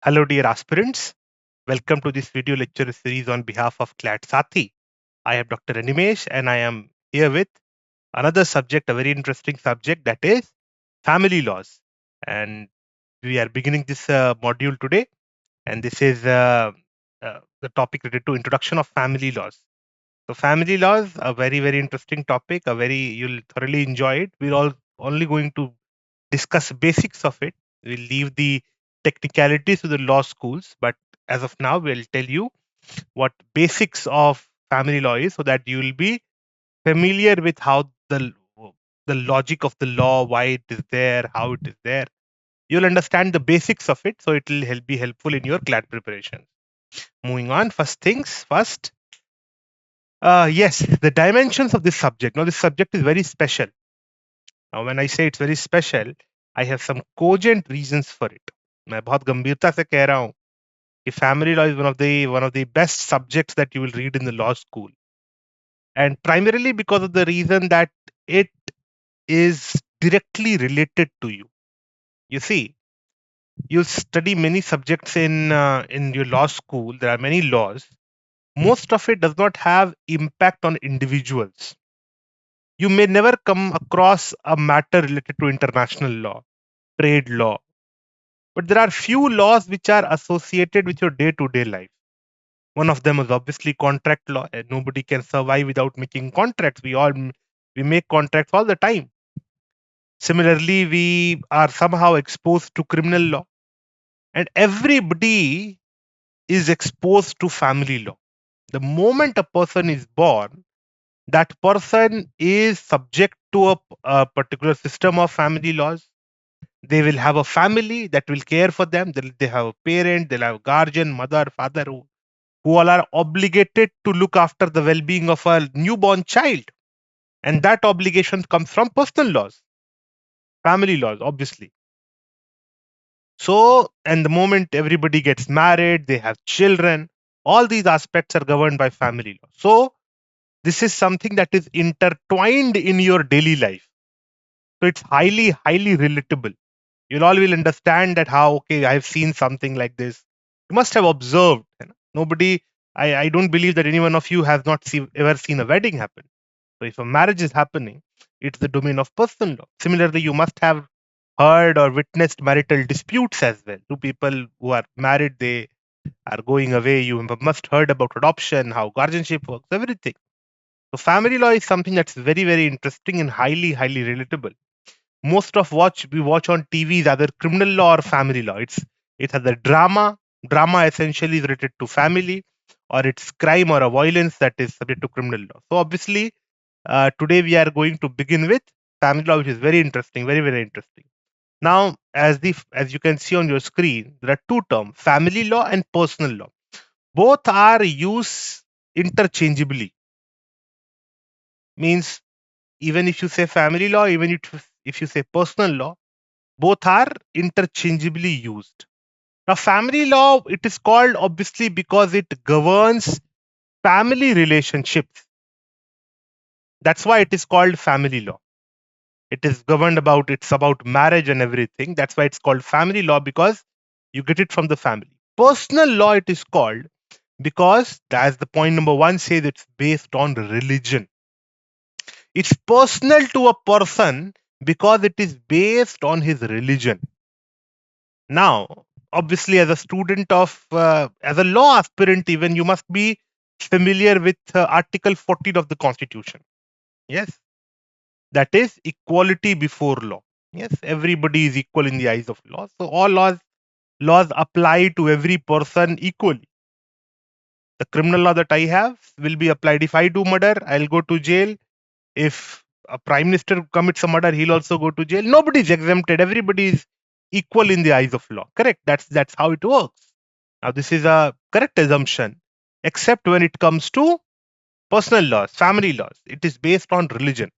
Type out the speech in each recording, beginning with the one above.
Hello, dear aspirants. Welcome to this video lecture series on behalf of CLAT SATHEE. I am Dr. Animesh and I am here with another subject, a very interesting subject, that is family laws. And we are beginning this module today. And this is the topic related to introduction of family laws. So family laws, a very, very interesting topic, you'll thoroughly enjoy it. We're all only going to discuss basics of it. We'll leave the technicalities to the law schools, but as of now, we'll tell you what basics of family law is, so that you will be familiar with how the logic of the law, why it is there, how it is there. You'll understand the basics of it, so it will be helpful in your CLAT preparation. Moving on, first things first. Yes, the dimensions of this subject. Now, this subject is very special. Now, when I say it's very special, I have some cogent reasons for it. मैं बहुत गंभीरता से कह रहा हूँ कि family law is one of the best subjects that you will read in the law school, and primarily because of the reason that it is directly related to you. You see, you study many subjects in your law school. There are many laws. Most of it does not have impact on individuals. You may never come across a matter related to international law, trade law, but there are few laws which are associated with your day-to-day life. One of them is obviously contract law, and nobody can survive without making contracts. We make contracts all the time. Similarly, we are somehow exposed to criminal law, and everybody is exposed to family law. The moment a person is born, that person is subject to a particular system of family laws. They will have a family that will care for them. They have a parent, they'll have a guardian, mother, father, who all are obligated to look after the well-being of a newborn child. And that obligation comes from personal laws, family laws, obviously. So, and the moment everybody gets married, they have children, all these aspects are governed by family law. So, this is something that is intertwined in your daily life. So, it's highly, highly relatable. You all will understand that how, okay, I've seen something like this. You must have observed. Nobody, I don't believe that any one of you has not ever seen a wedding happen. So if a marriage is happening, it's the domain of personal law. Similarly, you must have heard or witnessed marital disputes as well. Two people who are married, they are going away. You must heard about adoption, how guardianship works, everything. So family law is something that's very, very interesting and highly, highly relatable. Most of what we watch on TV is either criminal law or family law. It has a drama. Drama essentially is related to family, or it's crime or a violence that is subject to criminal law. So obviously, today we are going to begin with family law, which is very interesting, very, very interesting. Now, as you can see on your screen, there are two terms: family law and personal law. Both are used interchangeably. Means even if you say family law, even if you say personal law, both are interchangeably used. Now, family law, it is called obviously because it governs family relationships. That's why it is called family law. It is governed it's about marriage and everything. That's why it's called family law, because you get it from the family. Personal law, it is called because, as the point number one says, it's based on religion. It's personal to a person because it is based on his religion. Now, obviously, as a student as a law aspirant, even you must be familiar with Article 14 of the Constitution. Yes, that is equality before law. Yes, everybody is equal in the eyes of law. So all laws apply to every person equally. The criminal law that I have will be applied. If I do murder, I'll go to jail. If a prime minister commits a murder, he'll also go to jail. Nobody is exempted. Everybody is equal in the eyes of law. Correct? That's how it works. Now, this is a correct assumption, except when it comes to personal laws, family laws. It is based on religion.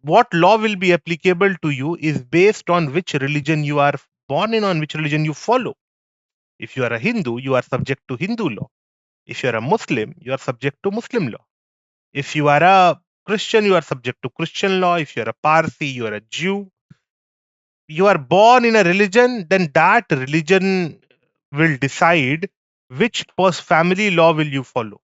What law will be applicable to you is based on which religion you are born in, on which religion you follow. If you are a Hindu, you are subject to Hindu law. If you are a Muslim, you are subject to Muslim law. If you are a Christian, you are subject to Christian law. If you are a Parsi, you are a Jew. You are born in a religion, then that religion will decide which family law will you follow.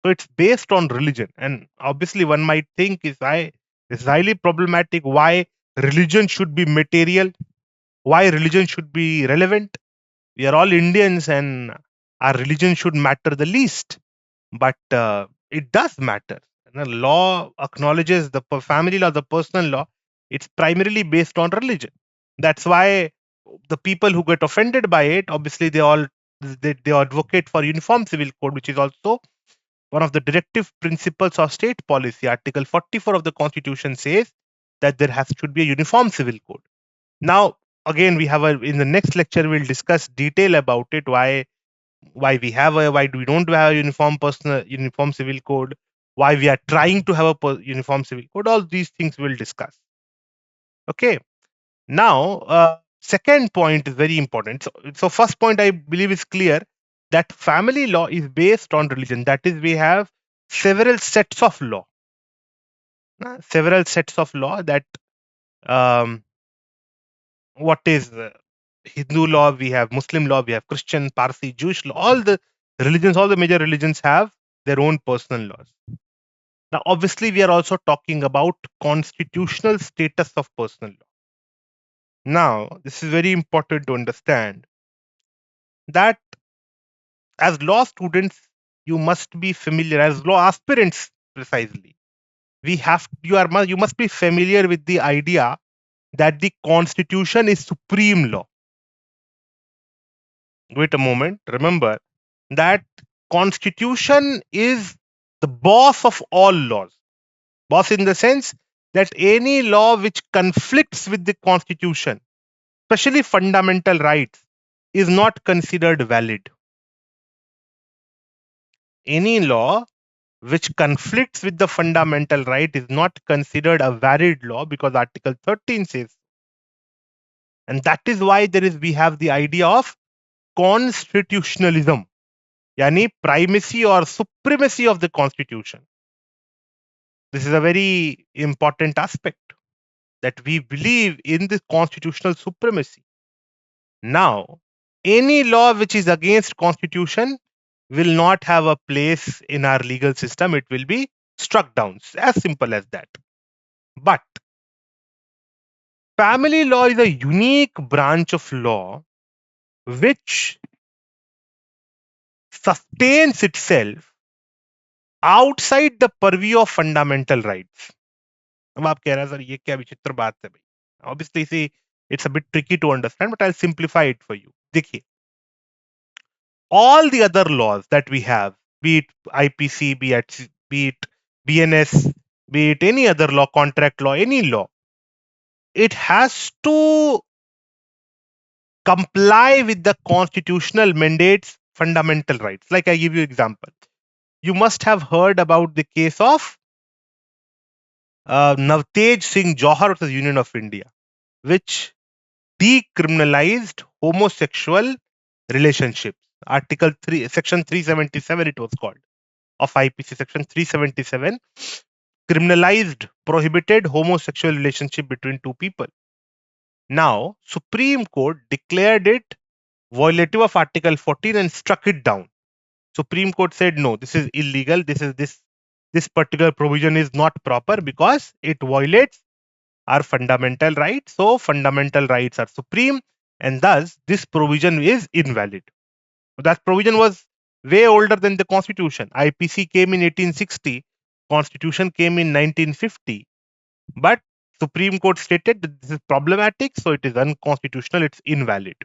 So it's based on religion, and obviously one might think is highly problematic. Why religion should be material? Why religion should be relevant? We are all Indians, and our religion should matter the least. But it does matter. And the law acknowledges the family law, the personal law. It's primarily based on religion. That's why the people who get offended by it, obviously, they advocate for uniform civil code, which is also one of the directive principles of state policy. Article 44 of the Constitution says that should be a uniform civil code. Now, again, we have in the next lecture we'll discuss detail about it. Why why we don't have a uniform civil code, why we are trying to have a uniform civil code. All these things we'll discuss. Okay. Now, second point is very important. So first point I believe is clear, that family law is based on religion. That is, we have several sets of law. Several sets of law that um, what is Hindu law, we have Muslim law, we have Christian, Parsi, Jewish law. All the religions, all the major religions have their own personal laws. Now, obviously, we are also talking about constitutional status of personal law. Now, this is very important to understand that as law students, you must be familiar, as law aspirants precisely. You must be familiar with the idea that the Constitution is supreme law. Wait a moment. Remember that Constitution is the boss of all laws. Boss in the sense that any law which conflicts with the Constitution, especially fundamental rights, is not considered valid. Any law which conflicts with the fundamental right is not considered a valid law, because Article 13 says. And that is why we have the idea of constitutionalism, yani primacy or supremacy of the Constitution. This is a very important aspect, that we believe in the constitutional supremacy. Now, any law which is against Constitution will not have a place in our legal system. It will be struck down. As simple as that. But family law is a unique branch of law which sustains itself outside the purview of fundamental rights. अब आप कह रहे हैं sir ये क्या विचित्र बात है भाई. Obviously, see, it's a bit tricky to understand, but I'll simplify it for you. देखिए, all the other laws that we have, be it IPC, be it BNS, be it any other law, contract law, any law, it has to comply with the constitutional mandates, fundamental rights. Like I give you example. You must have heard about the case of Navtej Singh Johar versus Union of India, which decriminalized homosexual relationships. Article 3, Section 377, it was called, of IPC, Section 377, criminalized, prohibited homosexual relationship between two people. Now, Supreme Court declared it violative of Article 14 and struck it down. Supreme Court said, no, this is illegal. This particular provision is not proper because it violates our fundamental rights. So fundamental rights are supreme, and thus this provision is invalid. That provision was way older than the Constitution. IPC came in 1860, Constitution came in 1950. But Supreme Court stated that this is problematic, so it is unconstitutional, it's invalid.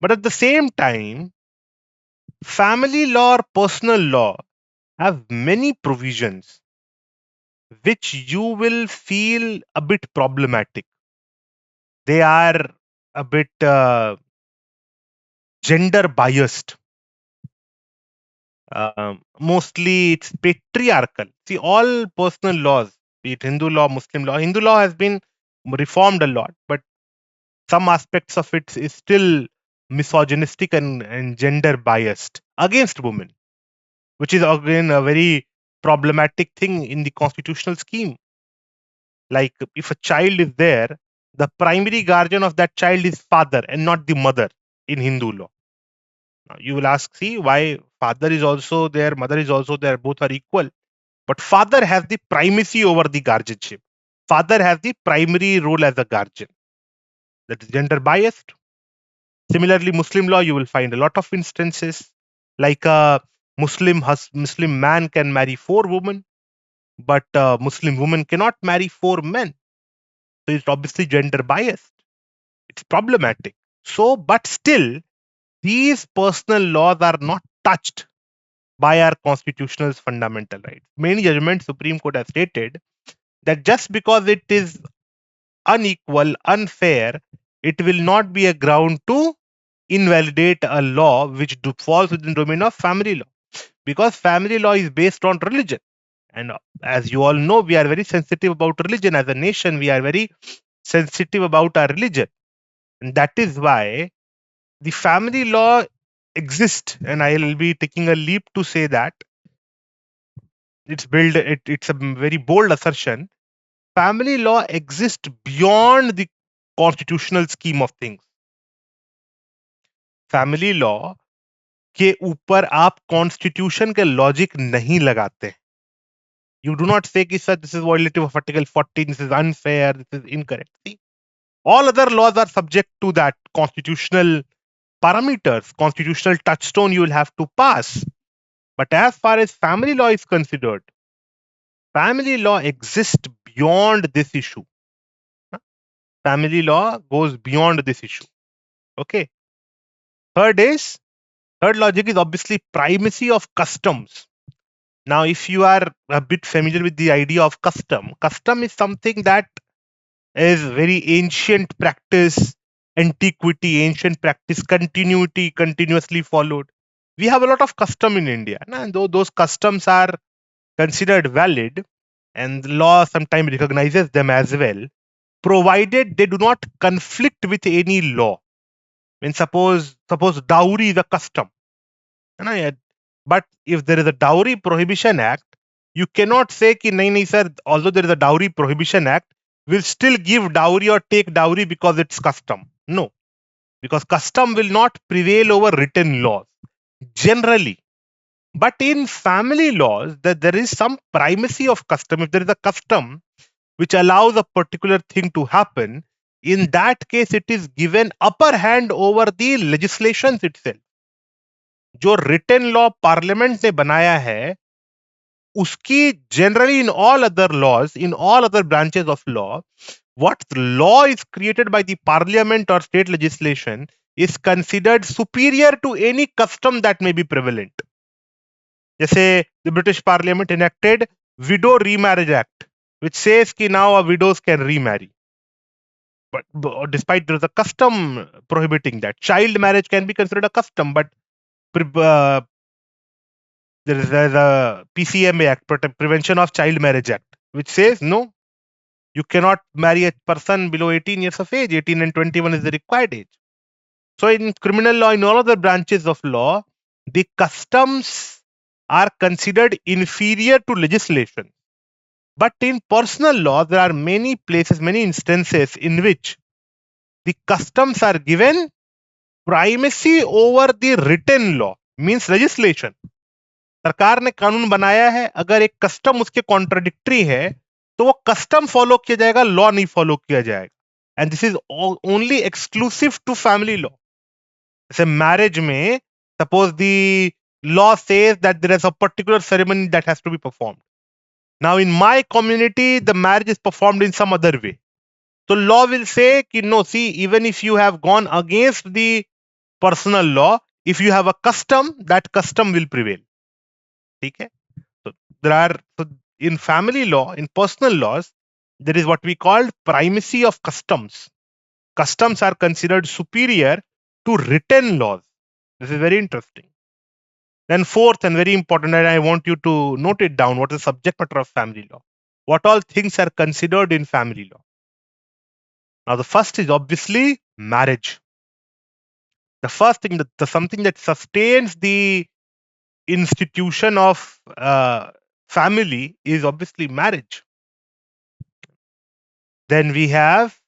But at the same time, family law or personal law have many provisions which you will feel a bit problematic. They are a bit gender biased. Mostly it's patriarchal. See, all personal laws, be it Hindu law, Muslim law, Hindu law has been reformed a lot, but some aspects of it is still misogynistic and gender biased against women, which is again a very problematic thing in the constitutional scheme. Like, if a child is there, the primary guardian of that child is father and not the mother. in Hindu law. Now you will ask, see, why father is also there, mother is also there, both are equal. But father has the primacy over the guardianship. Father has the primary role as a guardian. That is gender biased. Similarly, Muslim law, you will find a lot of instances like a Muslim man can marry 4 women, but a Muslim woman cannot marry 4 men. So it's obviously gender biased. It's problematic. So, but still, these personal laws are not touched by our constitutional fundamental rights. Many judgments Supreme Court has stated that just because it is unequal, unfair, it will not be a ground to invalidate a law which falls within the domain of family law, because family law is based on religion. And as you all know, we are very sensitive about religion. As a nation, we are very sensitive about our religion. And that is why the family law exists. And I will be taking a leap to say that it's a very bold assertion. Family law exists beyond the constitutional scheme of things. Family law के ऊपर आप constitution के logic नहीं लगाते. You do not say कि sir, this is violative of Article 14, this is unfair, this is incorrect. See, all other laws are subject to that constitutional parameters, constitutional touchstone you will have to pass. But as far as family law is considered, family law exists beyond this issue. Family law goes beyond this issue. Okay. Third logic is obviously primacy of customs. Now, if you are a bit familiar with the idea of custom is something that is very ancient practice, antiquity, ancient practice, continuity, continuously followed. We have a lot of custom in India, and though those customs are considered valid, and the law sometimes recognizes them as well, provided they do not conflict with any law. When suppose dowry is a custom, but if there is a dowry prohibition act, you cannot say ki nahi sir, although there is a dowry prohibition act, we'll still give dowry or take dowry because it's custom. No, because custom will not prevail over written laws generally. But in family laws, there is some primacy of custom. If there is a custom which allows a particular thing to happen, in that case it is given upper hand over the legislations itself. जो written law parliament ने बनाया है, उसकी generally in all other laws, in all other branches of law, what law is created by the parliament or state legislation is considered superior to any custom that may be prevalent. जैसे the British Parliament enacted Widow Remarriage Act, which says कि now widows can remarry. But despite there is a custom prohibiting that. Child marriage can be considered a custom, but there is a PCMA Act, Prevention of Child Marriage Act, which says no, you cannot marry a person below 18 years of age. 18 and 21 is the required age. So in criminal law, in all other branches of law, the customs are considered inferior to legislation. But in personal law, there are many places, many instances in which the customs are given primacy over the written law, means legislation. सरकार ने कानून बनाया है, अगर एक custom उसके contradictory है तो वो कस्टम फॉलो किया जाएगा, लॉ नहीं फॉलो किया जाएगा. And this is only exclusive to family law. जैसे मैरिज में suppose the law says that there is a particular ceremony that has to be performed. Now in my community the marriage is performed in some other way. So law will say कि no, see, even if you have gone against the personal law, if you have a custom, that custom will prevail. Okay? So in family law, in personal laws, there is what we call primacy of customs. Customs are considered superior to written laws. This is very interesting. Then fourth and very important, and I want you to note it down, what is the subject matter of family law? What all things are considered in family law? Now, the first is obviously marriage. The first thing, something that sustains the institution of family is obviously marriage. Then we have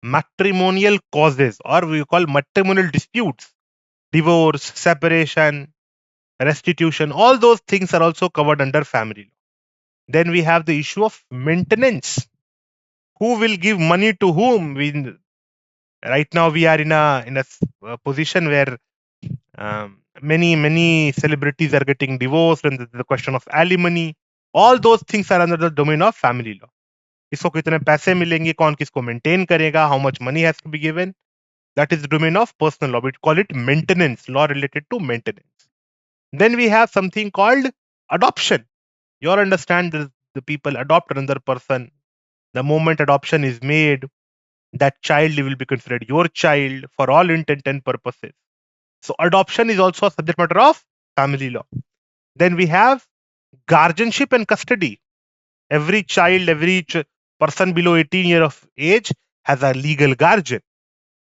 matrimonial causes, or we call matrimonial disputes. divorce, separation, restitution, all those things are also covered under family law. Then we have the issue of maintenance. Who will give money to whom? Right now we are in a position where many celebrities are getting divorced, and the question of alimony. All those things are under the domain of family law. किसको कितने पैसे मिलेंगे, कौन किसको maintain करेगा, how much money has to be given. That is the domain of personal law. We call it maintenance law, related to maintenance. Then we have something called adoption. You all understand that the people adopt another person. The moment adoption is made, that child will be considered your child for all intent and purposes. So adoption is also a subject matter of family law. Then we have guardianship and custody. Every child, every person below 18 years of age has a legal guardian.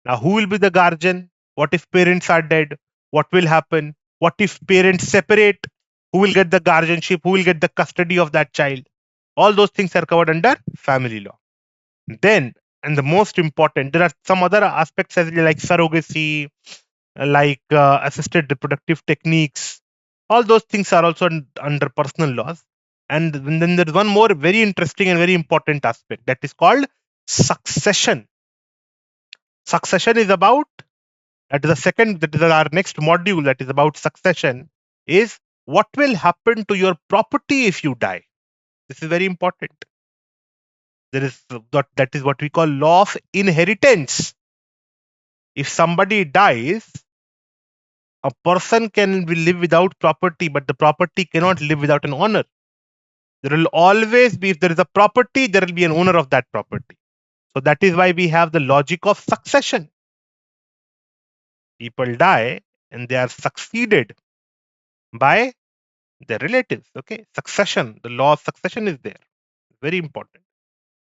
Now, who will be the guardian? What if parents are dead? What will happen? What if parents separate? Who will get the guardianship? Who will get the custody of that child? All those things are covered under family law. Then, and the most important, there are some other aspects as well, like surrogacy, like assisted reproductive techniques. All those things are also under personal laws. And then there's one more very interesting and very important aspect, that is called succession. Succession is about, that is the second, that is our next module, that is about succession, is what will happen to your property if you die. This is very important. There is that is what we call law of inheritance. If somebody dies, a person can live without property, but the property cannot live without an owner. There will always be, if there is a property, there will be an owner of that property. So that is why we have the logic of succession. People die and they are succeeded by their relatives. Okay, succession, the law of succession is there. Very important.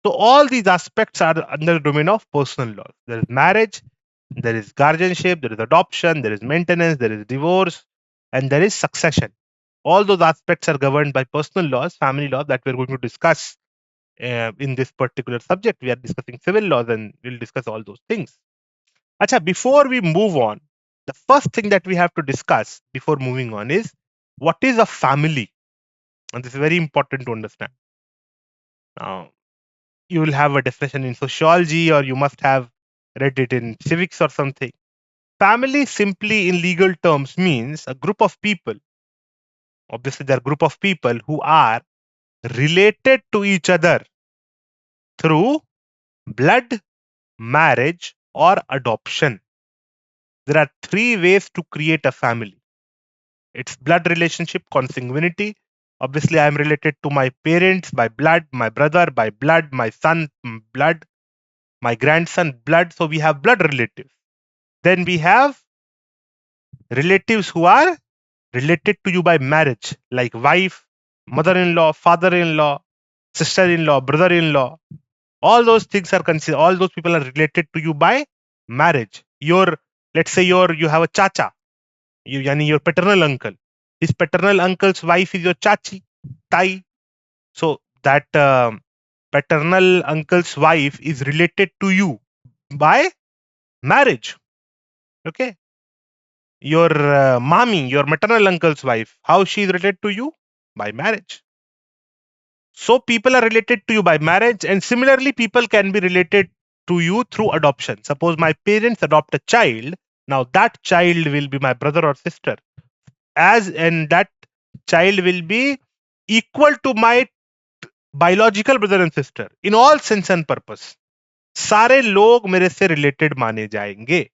So all these aspects are under the domain of personal law. There is marriage, there is guardianship, there is adoption, there is maintenance, there is divorce, and there is succession. All those aspects are governed by personal laws, family laws, that we're going to discuss in this particular subject. We are discussing civil laws, and we'll discuss all those things. Acha, before we move on, the first thing that we have to discuss before moving on is what is a family? And this is very important to understand. Now, you will have a definition in sociology, or you must have read it in civics or something. Family simply in legal terms means a group of people. Obviously, there are a group of people who are related to each other through blood, marriage, or adoption. There are three ways to create a family. It's blood relationship, consanguinity. Obviously, I am related to my parents by blood, my brother by blood, my son blood, my grandson blood. So we have blood relatives. Then we have relatives who are related to you by marriage, like wife, mother-in-law, father-in-law, sister-in-law, brother-in-law. All those things are considered. All those people are related to you by marriage. Let's say you have a chacha, yani your paternal uncle. His paternal uncle's wife is your chachi, tai. So that paternal uncle's wife is related to you by marriage. Okay. Your mami, your maternal uncle's wife, how she is related to you? By marriage. So people are related to you by marriage, and similarly, people can be related to you through adoption. Suppose my parents adopt a child, now that child will be my brother or sister, and that child will be equal to my biological brother and sister in all sense and purpose. सारे लोग मेरे से related माने जाएंगे.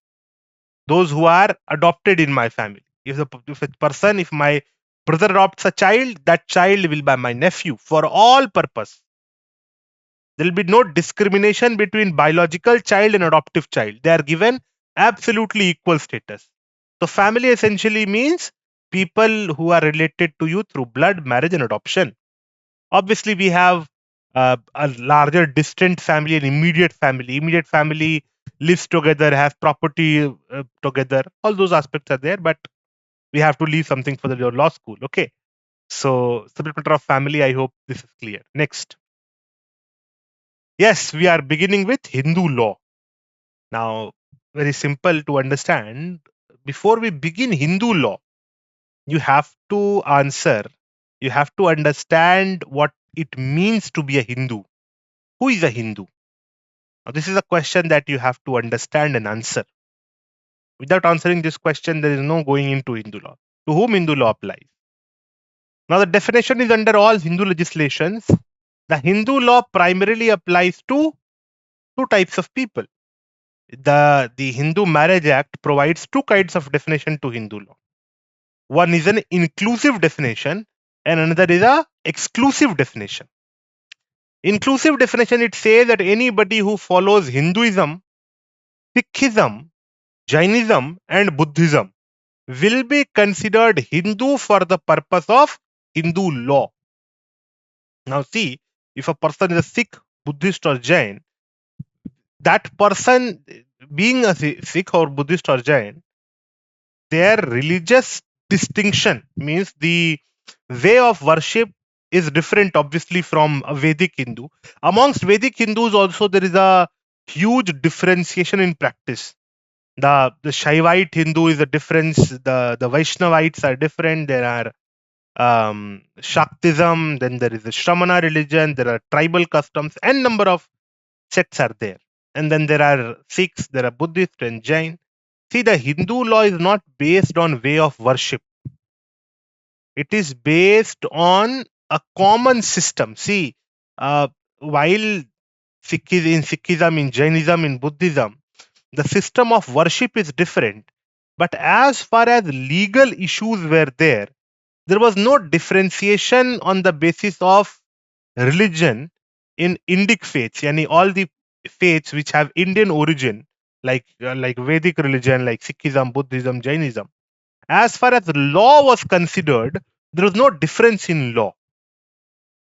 Those who are adopted in my family. If my brother adopts a child, that child will be my nephew for all purpose. There will be no discrimination between biological child and adoptive child. They are given absolutely equal status. So family essentially means people who are related to you through blood, marriage, and adoption. Obviously, we have a larger distant family and immediate family. Immediate family lives together, has property together. All those aspects are there, but we have to leave something for your law school. Okay. So, subject matter of family, I hope this is clear. Next. Yes, we are beginning with Hindu law. Now, very simple to understand. before we begin Hindu law, you have to answer, you have to understand what it means to be a Hindu. Who is a Hindu? Now, this is a question that you have to understand and answer. Without answering this question, there is no going into Hindu law. To whom Hindu law applies? Now, the definition is under all Hindu legislations. The Hindu law primarily applies to two types of people. The Hindu Marriage Act provides two kinds of definition to Hindu law. One is an inclusive definition and another is a exclusive definition. Inclusive definition, it says that anybody who follows Hinduism, Sikhism, Jainism and Buddhism will be considered Hindu for the purpose of Hindu law. Now see, if a person is a Sikh, Buddhist or Jain, that person being a Sikh or Buddhist or Jain, their religious distinction means the way of worship is different obviously from a Vedic Hindu. Amongst Vedic Hindus also there is a huge differentiation in practice. The Shaivite Hindu is a difference, the Vaishnavites are different, there are Shaktism, then there is a Shramana religion, there are tribal customs, and number of sects are there. And then there are Sikhs, there are Buddhist and Jain. See, the Hindu law is not based on way of worship. It is based on a common system. See, while Sikhism, in Jainism, in Buddhism, the system of worship is different. But as far as legal issues were there was no differentiation on the basis of religion in Indic faiths, yani all the faiths which have Indian origin, like Vedic religion, like Sikhism, Buddhism, Jainism. As far as law was considered, there was no difference in law.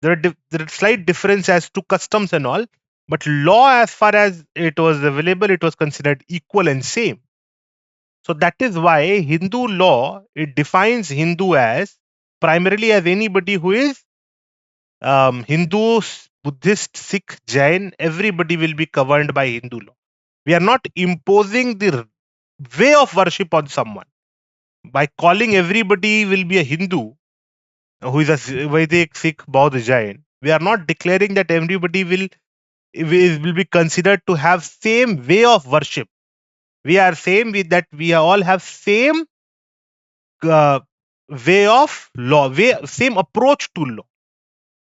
There are slight difference as to customs and all, but law, as far as it was available, it was considered equal and same. So that is why Hindu law, it defines Hindu as primarily as anybody who is Hindu, Buddhist, Sikh, Jain, everybody will be governed by Hindu law. We are not imposing the way of worship on someone. By calling everybody will be a Hindu who is a Vedic, Sikh, Bauddha, Jain, we are not declaring that everybody will be considered to have same way of worship. We are saying that we all have same way of law, same approach to law.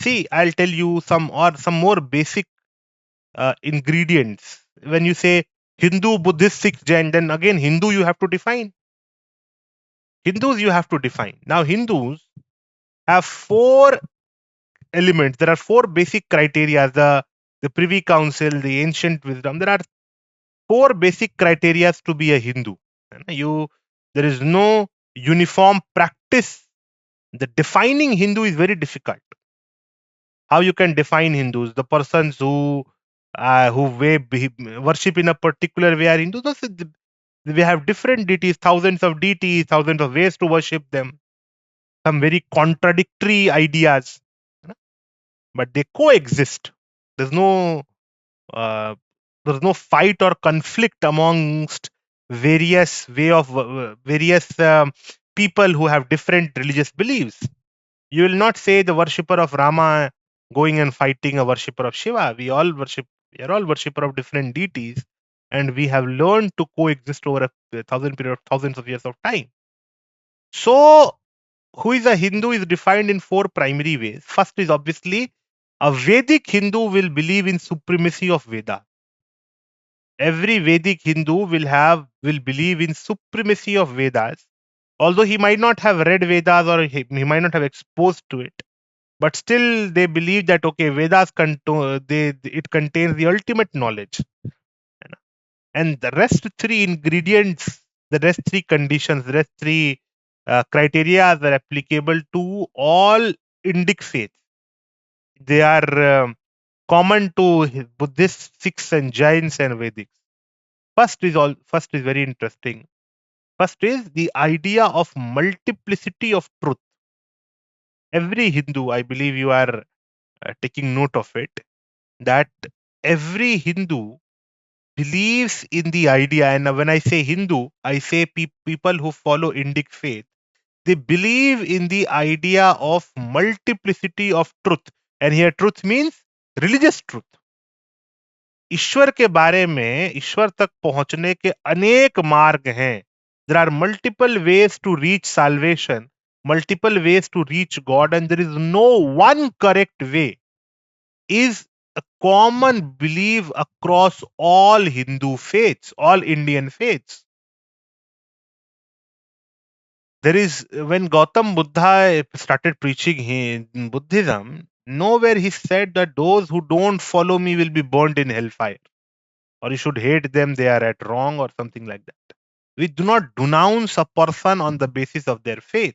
See, I'll tell you some more basic ingredients. When you say Hindu, Buddhist, Sikh, Jain, then again Hindu you have to define. Hindus you have to define. Now Hindus have four elements. There are four basic criteria. The Privy Council, the ancient wisdom. There are four basic criteria to be a Hindu. There is no uniform practice. The defining Hindu is very difficult. How you can define Hindus? The persons who worship in a particular way are Hindus. We have different deities, thousands of ways to worship them. Some very contradictory ideas, but they coexist. There's no fight or conflict amongst various people who have different religious beliefs. You will not say the worshipper of Rama going and fighting a worshipper of Shiva. We are all worshipper of different deities, and we have learned to coexist over a thousands of years of time. So, who is a Hindu is defined in four primary ways. First is obviously a Vedic Hindu will believe in supremacy of Veda. Every Vedic Hindu will believe in supremacy of Vedas. Although he might not have read Vedas or he might not have exposed to it, but still they believe that okay, Vedas it contains the ultimate knowledge, and the rest three ingredients, the rest three conditions, the rest three criteria are applicable to all Indic faiths. They are common to Buddhists, Sikhs, and Jains and Vedics. First is very interesting. First is the idea of multiplicity of truth. Every Hindu, I believe you are taking note of it, that every Hindu believes in the idea, and when I say Hindu, I say people who follow Indic faith. They believe in the idea of multiplicity of truth, and here truth means religious truth. ईश्वर के बारे में, ईश्वर तक पहुंचने के अनेक मार्ग हैं. There are multiple ways to reach salvation, multiple ways to reach God, and there is no one correct way. Is a common belief across all Hindu faiths, all Indian faiths. There is, when Gautam Buddha started preaching in Buddhism, nowhere he said that those who don't follow me will be burned in hellfire, or you should hate them, they are at wrong, or something like that. We do not denounce a person on the basis of their faith.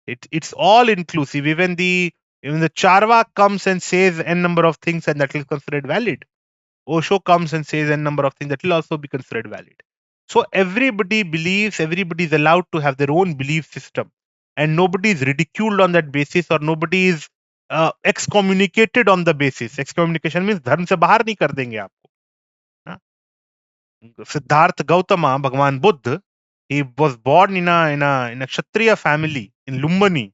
It's all inclusive. Even the Charvak comes and says n number of things, and that is considered valid. Osho comes and says n number of things, that will also be considered valid. So everybody believes, everybody is allowed to have their own belief system, and nobody is ridiculed on that basis, or nobody is excommunicated on the basis. Excommunication means धर्म से बाहर नहीं कर देंगे आपको. हाँ? Siddhartha Gautama, Bhagwan Buddha, he was born in a Kshatriya family in Lumbini,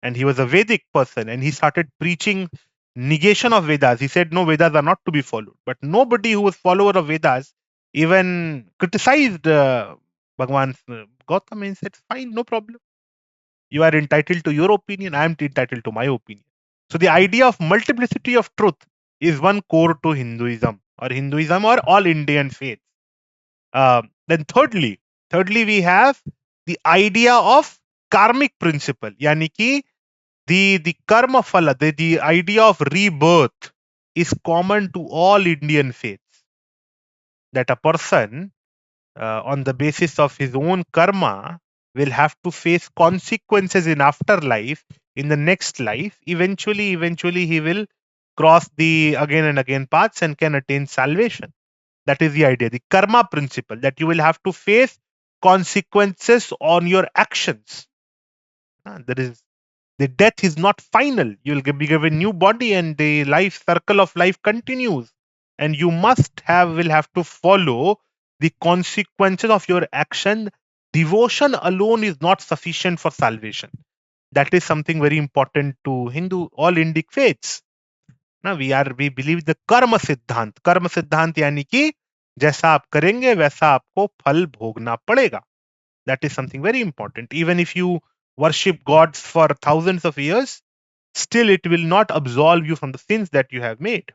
and he was a Vedic person, and he started preaching negation of Vedas. He said, no, Vedas are not to be followed. But nobody who was follower of Vedas even criticized Bhagwan Gautama, and said, fine, no problem. You are entitled to your opinion, I am entitled to my opinion. So the idea of multiplicity of truth is one core to Hinduism or all Indian faiths. Then thirdly, we have the idea of karmic principle, yani ki the karma phala, the idea of rebirth is common to all Indian faiths. That a person, on the basis of his own karma, will have to face consequences in afterlife, in the next life. Eventually, he will cross the again and again paths and can attain salvation. That is the idea, the karma principle, that you will have to face consequences on your actions. There is, the death is not final. You will be given new body, and the life circle of life continues, and you will have to follow the consequences of your action. Devotion alone is not sufficient for salvation. That is something very important to all Indic faiths. Now we believe the कर्म सिद्धांत यानी कि जैसा आप करेंगे वैसा आपको फल भोगना पड़ेगा. That is something very important. Even if you worship gods for thousands of years, still it will not absolve you from the sins that you have made.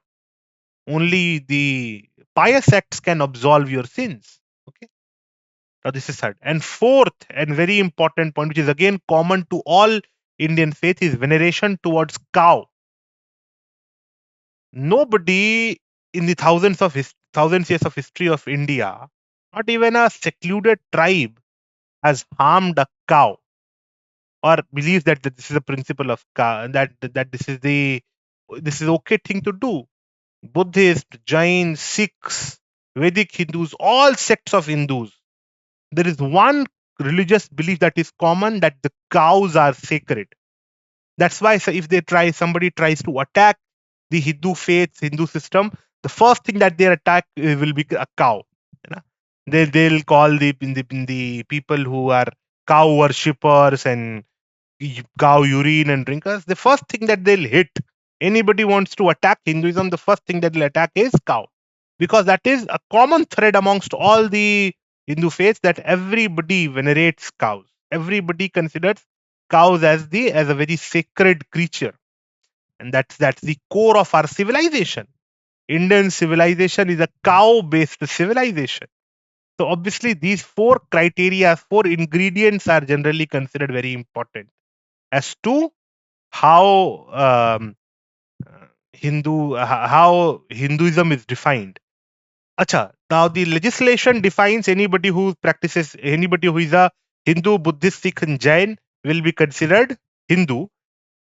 Only the pious acts can absolve your sins. Okay. Now this is third. And fourth and very important point, which is again common to all Indian faith, is veneration towards cow. Nobody in the thousands years of history of India, not even a secluded tribe, has harmed a cow, or believes that this is a principle of cow, and that this is okay thing to do. Buddhists, Jains, Sikhs, Vedic Hindus, all sects of Hindus, there is one religious belief that is common, that the cows are sacred. That's why, so if somebody tries to attack the Hindu faith, Hindu system, the first thing that they attack will be a cow. You know? They'll call the people who are cow worshippers and cow urine and drinkers. The first thing that they'll hit, anybody wants to attack Hinduism, the first thing that they'll attack is cow, because that is a common thread amongst all the Hindu faiths, that everybody venerates cows. Everybody considers cows as a very sacred creature, and that's the core of our civilization. Indian civilization is a cow-based civilization. So obviously, these four ingredients are generally considered very important as to how Hinduism is defined. Acha, now the legislation defines anybody who is a Hindu, Buddhist, Sikh, and Jain will be considered Hindu.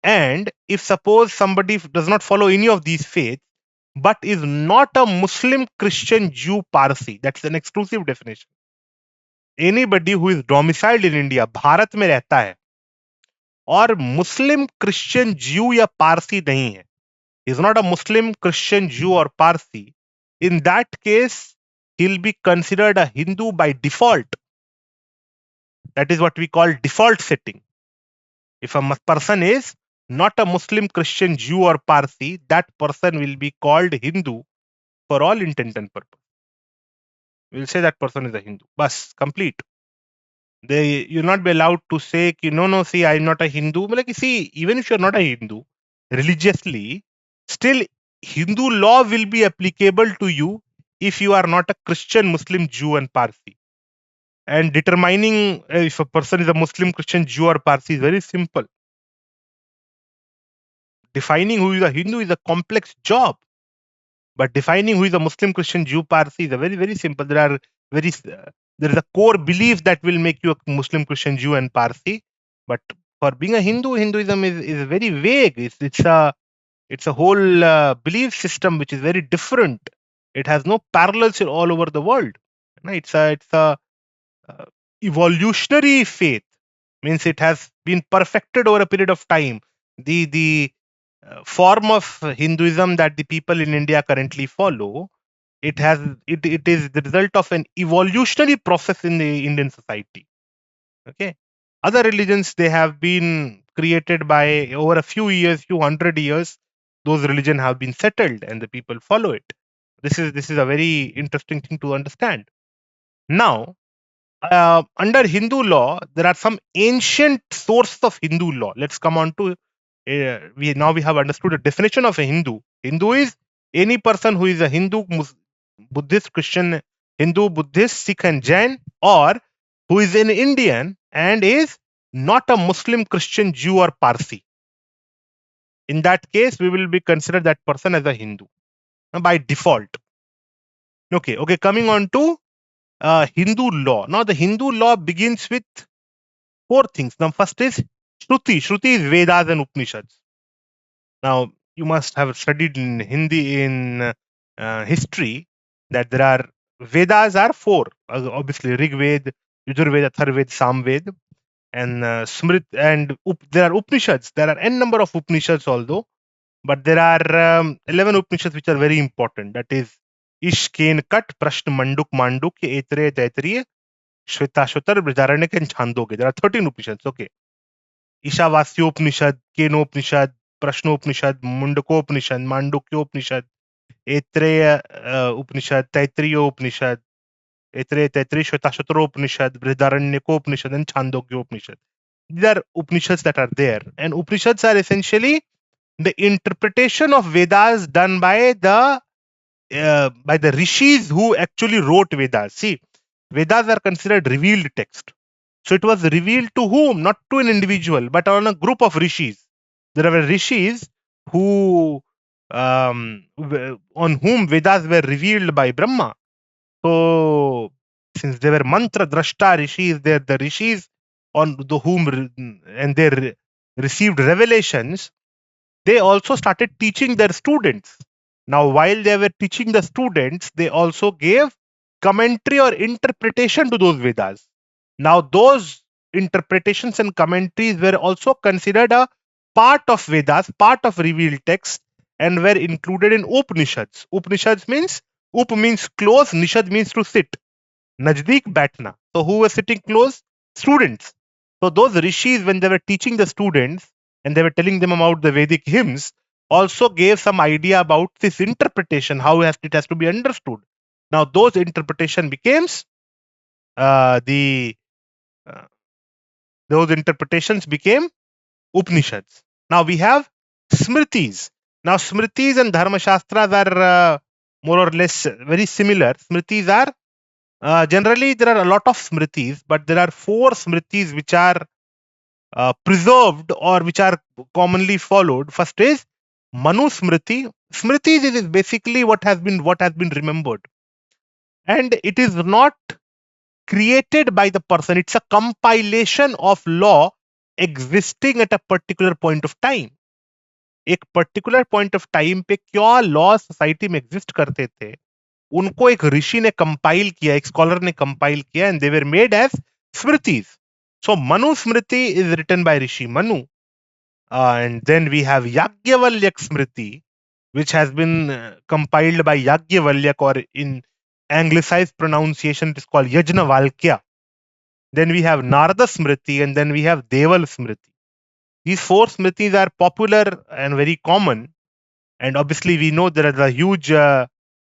And if suppose somebody does not follow any of these faiths, but is not a Muslim, Christian, Jew, Parsi, that's an exclusive definition. Anybody who is domiciled in India, Bharat में रहता है, और मुस्लिम, Christian, ज्यू या पारसी नहीं है, is not a Muslim, Christian, Jew, or Parsi, in that case, he'll be considered a Hindu by default. That is what we call default setting. If a person is not a Muslim, Christian, Jew, or Parsi, that person will be called Hindu for all intent and purpose. We'll say that person is a Hindu. Bas, complete. You'll not be allowed to say, no, see, I'm not a Hindu. But like, see, even if you're not a Hindu, religiously, still Hindu law will be applicable to you if you are not a Christian, Muslim, Jew, and Parsi. And determining if a person is a Muslim, Christian, Jew, or Parsi is very simple. Defining who is a Hindu is a complex job. But defining who is a Muslim, Christian, Jew, Parsi is a very, very simple. There is a core belief that will make you a Muslim, Christian, Jew, and Parsi. But for being a Hindu, Hinduism is very vague. It's a whole belief system which is very different. It has no parallels all over the world. It's a evolutionary faith. Means it has been perfected over a period of time. The form of Hinduism that the people in India currently follow, it is the result of an evolutionary process in the Indian society. Okay, other religions, they have been created by over a few years, few hundred years. Those religions have been settled and the people follow it. This is a very interesting thing to understand. Now, under Hindu law, there are some ancient sources of Hindu law. Let's come on to we have understood the definition of a Hindu. Hindu is any person who is a Hindu, Buddhist, Christian, Hindu, Buddhist, Sikh, and Jain, or who is an Indian and is not a Muslim, Christian, Jew, or Parsi. In that case, we will be considered that person as a Hindu by default. Okay. Coming on to Hindu law. Now, the Hindu law begins with four things. Now, first is Shruti. Shruti is Vedas and Upanishads. Now, you must have studied in Hindi in history that there are Vedas are four. Obviously, Rig Ved, Yajurveda, Atharvaveda, Samved, and Smrit, and there are Upanishads. There are n number of Upanishads, although, but there are 11 Upanishads which are very important. That is Ish, Ken, Kat, Prashna, Manduk, Mandukya, Etreya, Taittiriya, Shvetashvatar, Brihadaranyaka, and Chandogya. There are 13 Upanishads. Okay. Ishavasyopanishad, Kenopnishad, Prashnopanishad, Mundakopanishad, Mandukyopanishad, Etreya Upanishad, Taittiriya Upanishad, Etreya Taittiriya Shvetashvataropanishad, Brihadaranyaka, and Chandogya. These are Upanishads that are there. And Upanishads are essentially the interpretation of Vedas done by the rishis who actually wrote Vedas. See, Vedas are considered revealed text. So it was revealed to whom? Not to an individual, but on a group of rishis. There were rishis who on whom Vedas were revealed by Brahma. So since they were mantra drashta rishis, they're the rishis on the whom and they received revelations. They also started teaching their students. Now, while they were teaching the students, they also gave commentary or interpretation to those Vedas. Now, those interpretations and commentaries were also considered a part of Vedas, part of revealed text, and were included in Upanishads. Upanishads means, Up means close, Nishad means to sit. Najdeek Baitna. So, who were sitting close? Students. So, those rishis, when they were teaching the students and they were telling them about the Vedic hymns, also gave some idea about this interpretation, how it has to be understood. Now, those interpretation becomes those interpretations became Upanishads. Now we have Smritis. Now Smritis and Dharma Shastras are more or less very similar. Smritis are generally there are a lot of Smritis, but there are four Smritis which are preserved or which are commonly followed. First is Manu Smriti. Smritis is basically what has been remembered, and it is not created by the person. It's a compilation of law existing at a particular point of time. एक particular point of time पे क्या law society में exist करते थे, उनको एक ऋषि ने compile किया, एक स्कॉलर ने कंपाइल किया, and they were made as smritis. So Manu Smriti is written by Rishi Manu, and then we have Yajnavalkya Smriti which has been compiled by Yajnavalkya, or in anglicized pronunciation, it is called Yajna Valkya. Then we have Narada Smriti, and then we have Deval Smriti. These four Smritis are popular and very common. And obviously, we know there is a huge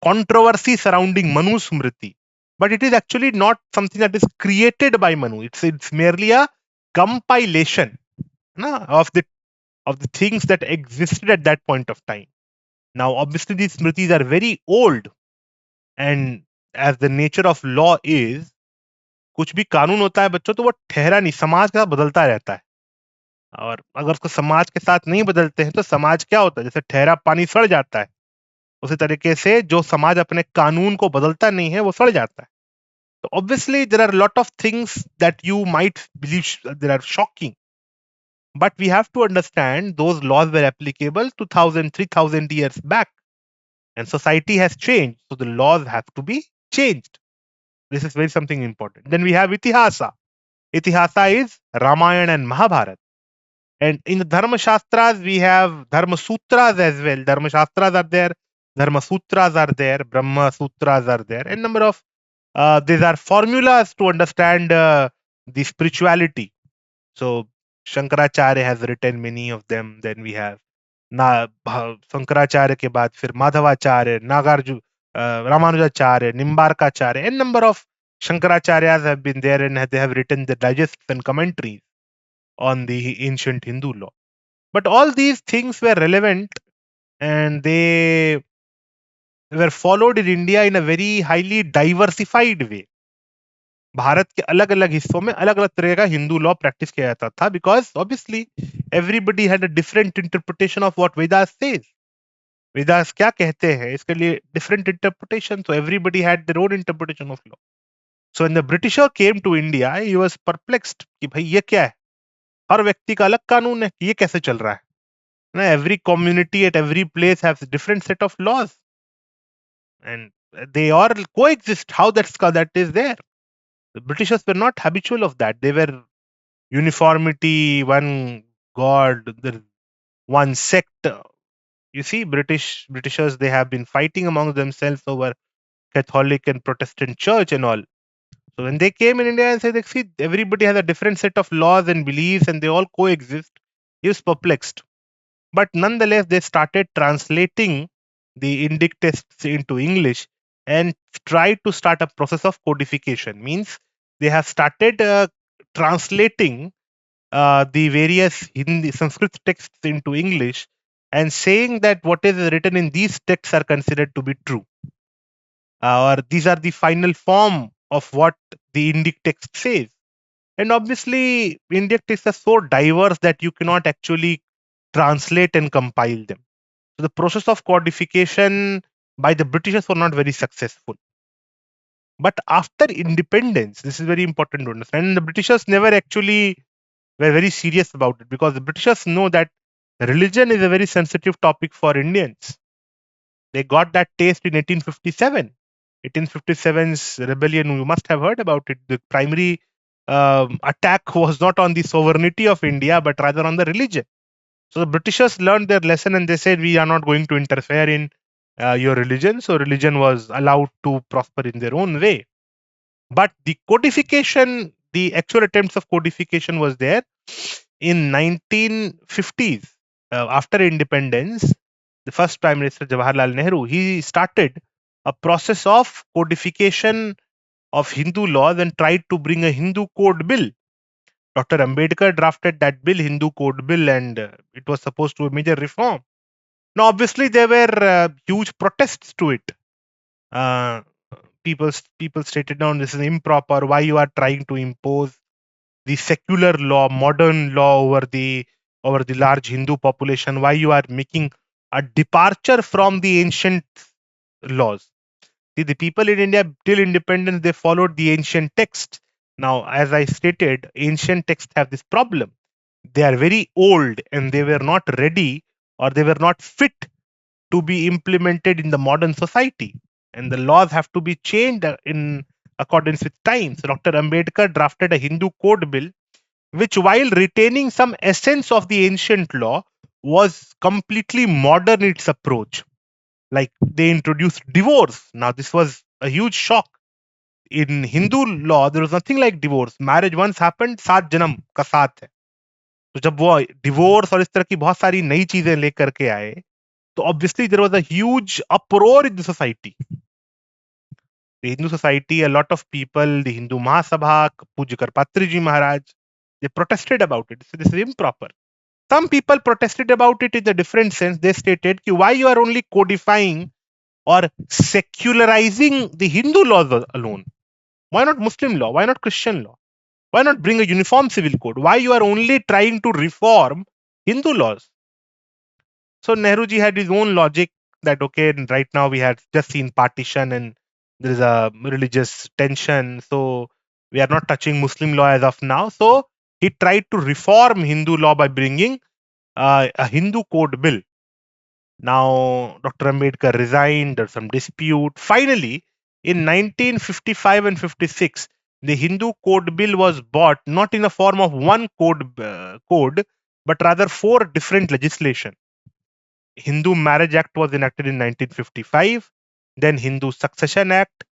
controversy surrounding Manu Smriti. But it is actually not something that is created by Manu. It's merely a compilation of the things that existed at that point of time. Now, obviously, these Smritis are very old. And as the nature of law is, कुछ भी कानून होता है बच्चों तो वो ठहरा नहीं, समाज के साथ बदलता रहता है। और अगर उसको समाज के साथ नहीं बदलते हैं तो समाज क्या होता है, जैसे ठहरा पानी सड़ जाता है, उसी तरीके से जो समाज अपने कानून को बदलता नहीं है वो सड़ जाता है। तो obviously there are lot of things that you might believe there are shocking, but we have to understand those laws were applicable 2000 3000 years back, and society has changed, so the laws have to be changed. This is very something important. Then we have itihasa. Itihasa is Ramayana and Mahabharata. And in the Dharma Shastras, we have Dharma Sutras as well. Dharma Shastras are there, Dharma Sutras are there, Brahma Sutras are there, and number of these are formulas to understand the spirituality. So Shankaracharya has written many of them. Then we have Shankaracharya ke baad fir Madhavacharya, Ramanujacharya, Nimbarkacharya, and number of Shankaracharyas have been there, and they have written the digests and commentaries on the ancient Hindu law. But all these things were relevant, and they were followed in India in a very highly diversified way. Bharat के अलग अलग हिस्सों में अलग अलग तरह का Hindu law practice किया जाता था, because obviously everybody had a different interpretation of what Vedas says. Vedas क्या कहते हैं इसके लिए different interpretation, so everybody had their own interpretation of law. So when the Britisher came to India, he was perplexed कि भाई ये क्या है, हर व्यक्ति का अलग कानून है, ये कैसे चल रहा है ना. Every community at every place haves different set of laws, and they all coexist. How that is there? The Britishers were not habitual of that. They were uniformity, one god, one sect. You see, Britishers, they have been fighting among themselves over Catholic and Protestant church and all. So when they came in India and said, see, everybody has a different set of laws and beliefs and they all coexist, he was perplexed. But nonetheless, they started translating the Indic texts into English and tried to start a process of codification. Means they have started translating the various Hindi Sanskrit texts into English and saying that what is written in these texts are considered to be true, or these are the final form of what the Indic text says. And obviously, Indic texts are so diverse that you cannot actually translate and compile them. So the process of codification by the Britishers were not very successful. But after independence, this is very important to understand, the Britishers never actually were very serious about it, because the Britishers know that religion is a very sensitive topic for Indians. They got that taste in 1857. 1857's rebellion, you must have heard about it. The primary attack was not on the sovereignty of India, but rather on the religion. So the Britishers learned their lesson and they said, we are not going to interfere in your religion. So religion was allowed to prosper in their own way. But the codification, the actual attempts of codification was there in 1950s. After independence, the first Prime Minister Jawaharlal Nehru, he started a process of codification of Hindu laws and tried to bring a Hindu code bill. Dr. Ambedkar drafted that bill, Hindu Code Bill, and it was supposed to be a major reform. Now, obviously, there were huge protests to it. People stated down, this is improper. Why you are trying to impose the secular law, modern law over the large Hindu population? Why you are making a departure from the ancient laws? See, the people in India till independence, they followed the ancient texts. Now, as I stated, ancient texts have this problem. They are very old and they were not ready, or they were not fit to be implemented in the modern society. And the laws have to be changed in accordance with time. So Dr. Ambedkar drafted a Hindu code bill, which, while retaining some essence of the ancient law, was completely modern in its approach. Like, they introduced divorce. Now, this was a huge shock. In Hindu law, there was nothing like divorce. Marriage once happened, 7 जन्म का साथ है. तो जब वो divorce और इस तरह की बहुत सारी नई चीजें लेकर के आए, तो obviously there was a huge uproar in the society. The Hindu society, a lot of people, the Hindu Mahasabha, Pujya Karpatri Ji Maharaj, they protested about it. So this is improper. Some people protested about it in a different sense. They stated ki why you are only codifying or secularizing the Hindu laws alone. Why not Muslim law? Why not Christian law? Why not bring a uniform civil code? Why you are only trying to reform Hindu laws? So Nehruji had his own logic that okay, right now we had just seen partition and there is a religious tension, so we are not touching Muslim law as of now. So he tried to reform Hindu law by bringing a Hindu code bill. Now Dr. Ambedkar resigned. There's some dispute. Finally, in 1955 and 56, the Hindu code bill was bought not in the form of one code, but rather four different legislation. Hindu Marriage Act was enacted in 1955, then Hindu Succession Act,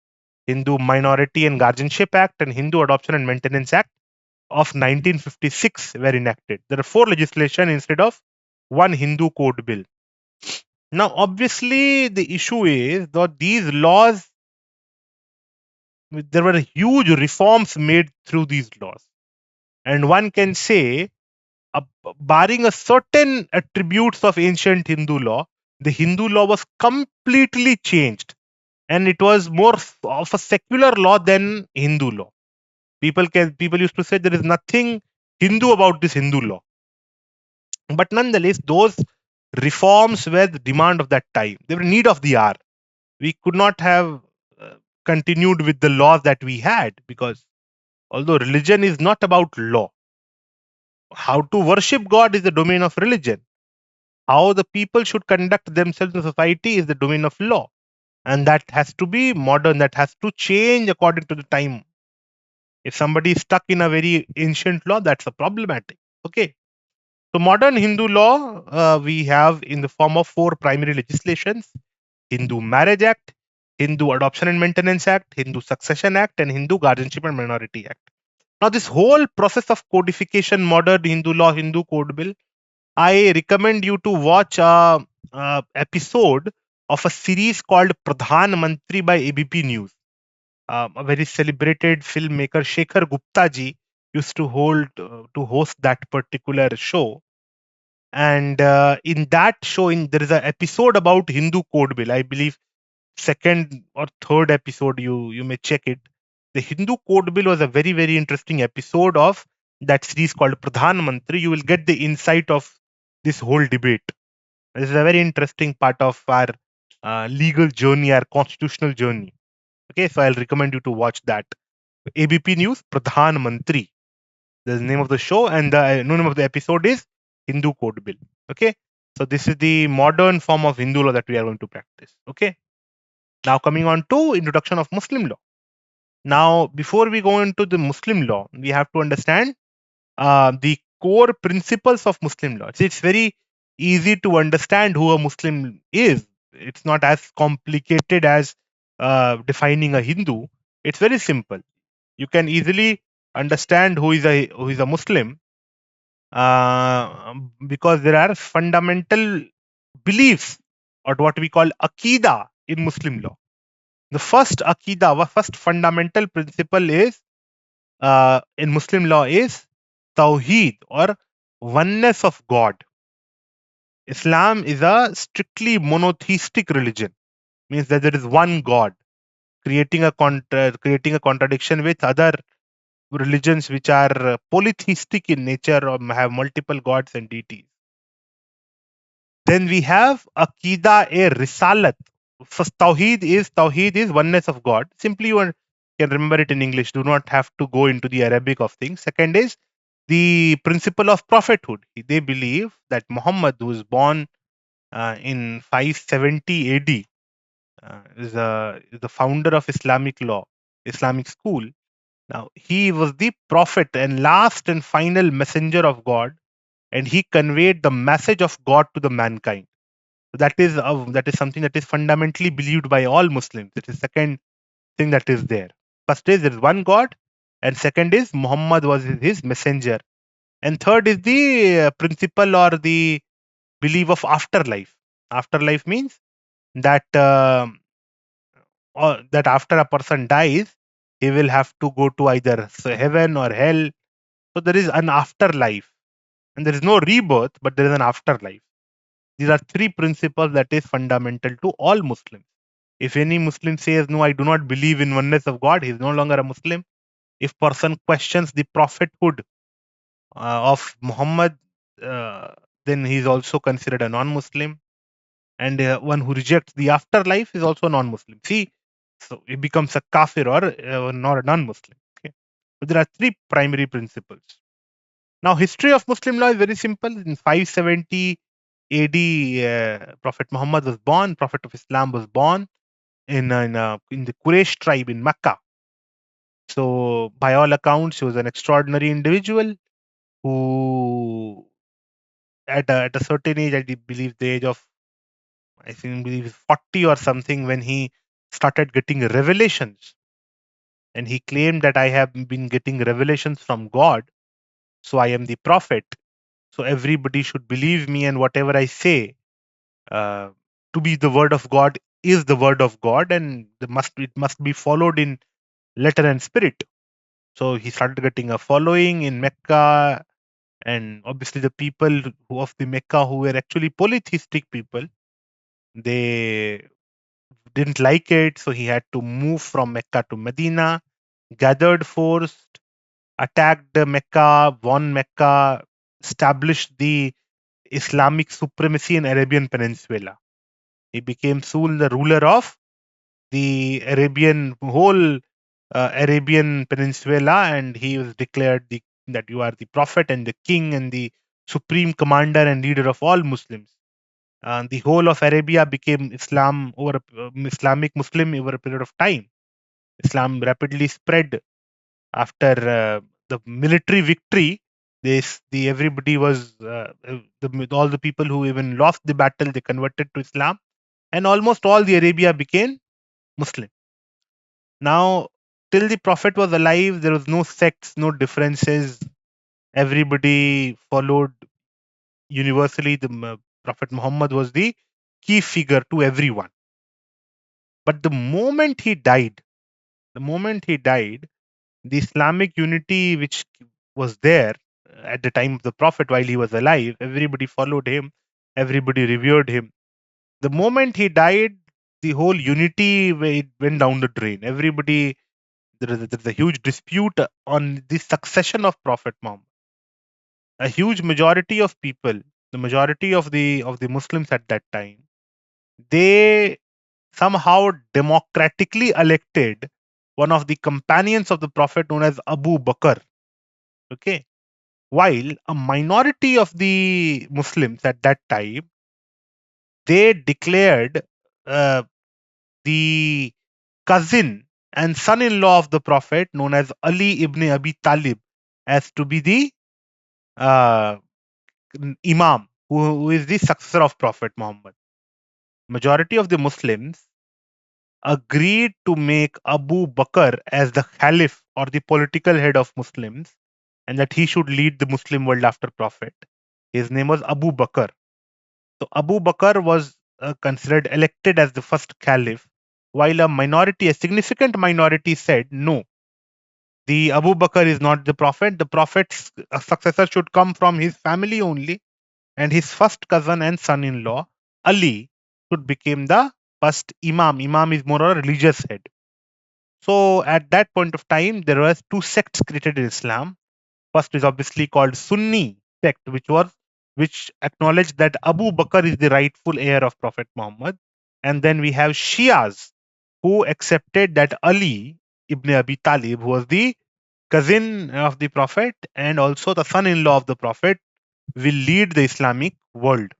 Hindu Minority and Guardianship Act, and Hindu Adoption and Maintenance Act of 1956 were enacted. There are four legislation instead of one Hindu code bill. Now, obviously, the issue is that these laws, there were huge reforms made through these laws. And one can say, barring a certain attributes of ancient Hindu law, the Hindu law was completely changed. And it was more of a secular law than Hindu law. People used to say there is nothing Hindu about this Hindu law. But nonetheless, those reforms were the demand of that time. They were need of the hour. We could not have continued with the laws that we had, because although religion is not about law, how to worship God is the domain of religion. How the people should conduct themselves in society is the domain of law. And that has to be modern, that has to change according to the time. If somebody is stuck in a very ancient law, that's a problematic. Okay. So modern Hindu law, we have in the form of four primary legislations: Hindu Marriage Act, Hindu Adoption and Maintenance Act, Hindu Succession Act, and Hindu Guardianship and Minority Act. Now, this whole process of codification, modern Hindu law, Hindu code bill, I recommend you to watch a episode of a series called Pradhan Mantri by ABP News. A very celebrated filmmaker Shekhar Gupta ji used to host that particular show. And in that show, there is an episode about Hindu code bill. I believe second or third episode. You may check it. The Hindu code bill was a very, very interesting episode of that series called Pradhan Mantri. You will get the insight of this whole debate. This is a very interesting part of our legal journey, our constitutional journey. Okay, so I'll recommend you to watch that. ABP News, Pradhan Mantri. The name of the show, and the name of the episode is Hindu Code Bill. Okay, so this is the modern form of Hindu law that we are going to practice. Okay, now coming on to introduction of Muslim law. Now, before we go into the Muslim law, we have to understand the core principles of Muslim law. It's very easy to understand who a Muslim is. It's not as complicated as defining a Hindu. It's very simple. You can easily understand who is a Muslim because there are fundamental beliefs, or what we call Aqidah in Muslim law. The first Aqidah, first fundamental principle is in Muslim law is Tawheed, or oneness of God. Islam is a strictly monotheistic religion, means that there is one God, creating a contradiction with other religions which are polytheistic in nature or have multiple gods and deities. Then we have Aqidah-e-Risalat. First, Tawheed is oneness of God. Simply you can remember it in English. Do not have to go into the Arabic of things. Second is the principle of prophethood. They believe that Muhammad, who was born in 570 AD, is the founder of Islamic law, Islamic school. Now, he was the prophet and last and final messenger of God, and he conveyed the message of God to the mankind. So that is something that is fundamentally believed by all Muslims. It is second thing that is there. First is there is one God, and second is Muhammad was his messenger, and third is the principle or the belief of afterlife. Afterlife means that that after a person dies, he will have to go to either heaven or hell. So there is an afterlife, and there is no rebirth, but there is an afterlife. These are three principles that is fundamental to all Muslims. If any Muslim says, no, I do not believe in oneness of God, he is no longer a Muslim. If person questions the prophethood of Muhammad, uh, then he is also considered a non-Muslim. And one who rejects the afterlife is also non-Muslim. See, so he becomes a kafir or not a non-Muslim. Okay? So there are three primary principles. Now, history of Muslim law is very simple. In 570 AD, Prophet Muhammad was born. Prophet of Islam was born in the Quraysh tribe in Mecca. So, by all accounts, he was an extraordinary individual who, at a certain age, I believe the age of, I think, believe 40 or something, when he started getting revelations, and he claimed that I have been getting revelations from God, so I am the prophet. So everybody should believe me, and whatever I say uh, to be the word of God is the word of God, and it must be followed in letter and spirit. So he started getting a following in Mecca, and obviously the people of the Mecca who were actually polytheistic people, they didn't like it, so he had to move from Mecca to Medina, gathered force, attacked Mecca, won Mecca, established the Islamic supremacy in Arabian Peninsula. He became soon the ruler of the whole Arabian Peninsula, and he was declared that you are the prophet and the king and the supreme commander and leader of all Muslims. The whole of Arabia became Islamic Muslim over a period of time. Islam rapidly spread after the military victory. Everybody was all the people who even lost the battle, they converted to Islam, and almost all the Arabia became Muslim. Now, till the Prophet was alive, there was no sects, no differences. Everybody followed universally. Prophet Muhammad was the key figure to everyone. But the moment he died, the Islamic unity which was there at the time of the Prophet while he was alive, everybody followed him, everybody revered him. The moment he died, the whole unity went down the drain. There's a huge dispute on the succession of Prophet Muhammad. A huge majority of people, the majority of the Muslims at that time, they somehow democratically elected one of the companions of the Prophet known as Abu Bakr. Okay. While a minority of the Muslims at that time, they declared uh, the cousin and son-in-law of the Prophet, known as Ali ibn Abi Talib, as to be the uh, Imam, who is the successor of Prophet Muhammad. Majority of the Muslims agreed to make Abu Bakr as the Caliph or the political head of Muslims, and that he should lead the Muslim world after Prophet. His name was Abu Bakr. So Abu Bakr was considered elected as the first Caliph, while a significant minority said no. The Abu Bakr is not the Prophet. The Prophet's successor should come from his family only, and his first cousin and son-in-law, Ali, should become the first Imam. Imam is more a religious head. So at that point of time, there were two sects created in Islam. First is obviously called Sunni sect, which acknowledged that Abu Bakr is the rightful heir of Prophet Muhammad. And then we have Shias, who accepted that Ali ibn Abi Talib, who was the cousin of the Prophet and also the son-in-law of the Prophet, will lead the Islamic world.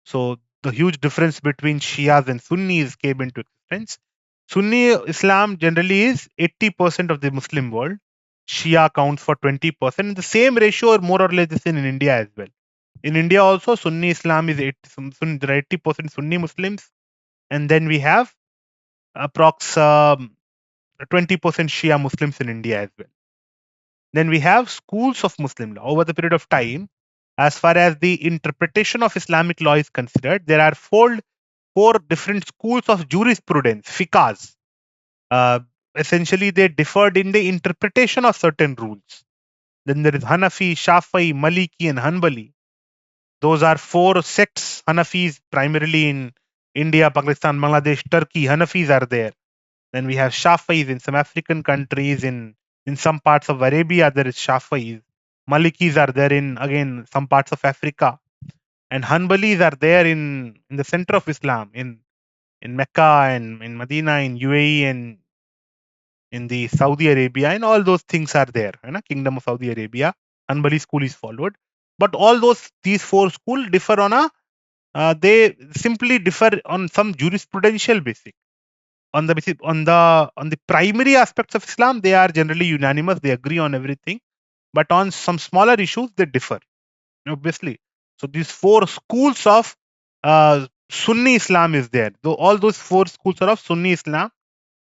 So the huge difference between Shias and Sunnis came into existence. Sunni Islam generally is 80% of the Muslim world. Shia counts for 20%. The same ratio, or more or less, is in India as well. In India also, Sunni Islam is 80% Sunni Muslims, and then we have approx 20% Shia Muslims in India as well. Then we have schools of Muslim law. Over the period of time, as far as the interpretation of Islamic law is considered, there are four different schools of jurisprudence, fiqhs. Uh, Essentially, they differed in the interpretation of certain rules. Then there is Hanafi, Shafi'i, Maliki, and Hanbali. Those are four sects. Hanafis primarily in India, Pakistan, Bangladesh, Turkey. Hanafis are there. Then we have Shafi'is in some African countries. In some parts of Arabia, there is Shafi'is. Malikis are there in, again, some parts of Africa. And Hanbalis are there in the center of Islam, in Mecca and in Medina, in UAE and in the Saudi Arabia, and all those things are there. Kingdom of Saudi Arabia, Hanbali school is followed. But all these four schools differ on they simply differ on some jurisprudential basis. On the primary aspects of Islam, they are generally unanimous. They agree on everything, but on some smaller issues, they differ. Obviously, so these four schools of Sunni Islam is there. Though all those four schools are of Sunni Islam.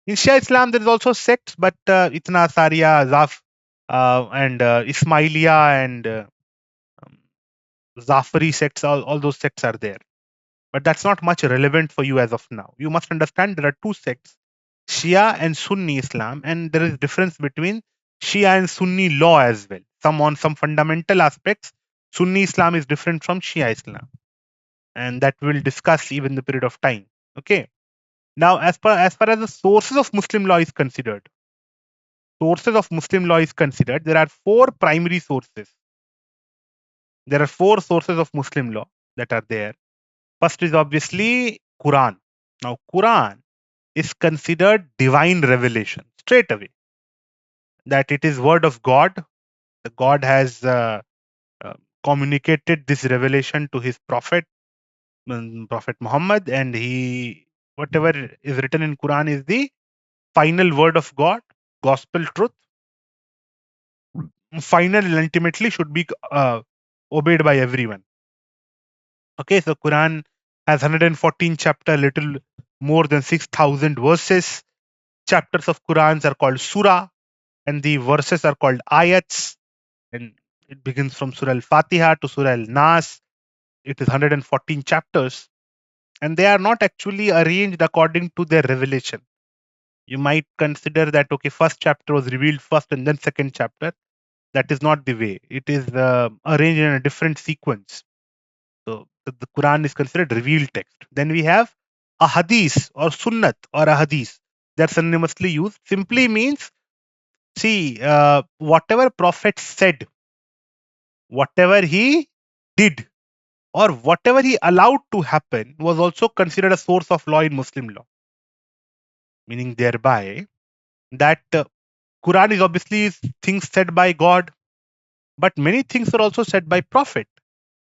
In Shia Islam, there is also sects, but Itna Sariya, Zaf, and Ismailiya and um, Zafari sects, all those sects are there. But that's not much relevant for you as of now. You must understand there are two sects, Shia and Sunni Islam, and there is difference between Shia and Sunni law as well. On some fundamental aspects, Sunni Islam is different from Shia Islam, and that we'll discuss even the period of time. Okay. Now, as far as the sources of Muslim law is considered, there are four primary sources. There are four sources of Muslim law that are there. First is obviously Quran. Now, Quran is considered divine revelation straight away. That it is word of God. The God has communicated this revelation to his prophet, Prophet Muhammad, and whatever is written in Quran is the final word of God, gospel truth, final and ultimately should be obeyed by everyone. Okay, so Quran has 114 chapter, little more than 6,000 verses. Chapters of Qurans are called surah, and the verses are called ayats. And it begins from Surah Al-Fatiha to Surah Al-Nas. It is 114 chapters, and they are not actually arranged according to their revelation. You might consider that, okay, first chapter was revealed first and then second chapter. That is not the way. It is arranged in a different sequence. So the Quran is considered revealed text. Then we have a hadith or sunnat or a hadith. That's synonymously used. Simply means, see, whatever Prophet said, whatever he did, or whatever he allowed to happen was also considered a source of law in Muslim law. Meaning thereby that Quran is obviously things said by God, but many things are also said by Prophet.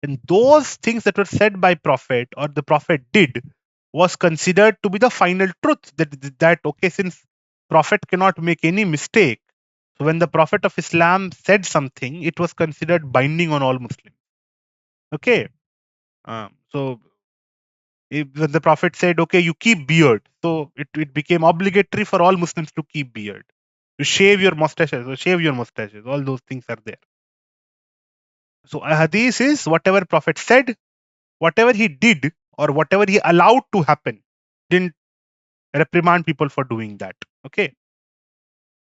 And those things that were said by Prophet or the Prophet did was considered to be the final truth. That okay, since Prophet cannot make any mistake, so when the Prophet of Islam said something, it was considered binding on all Muslims. Okay, so when the Prophet said, okay, you keep beard, so it became obligatory for all Muslims to keep beard, to shave your mustaches, all those things are there. So a hadith is whatever Prophet said, whatever he did, or whatever he allowed to happen, didn't reprimand people for doing that. Okay.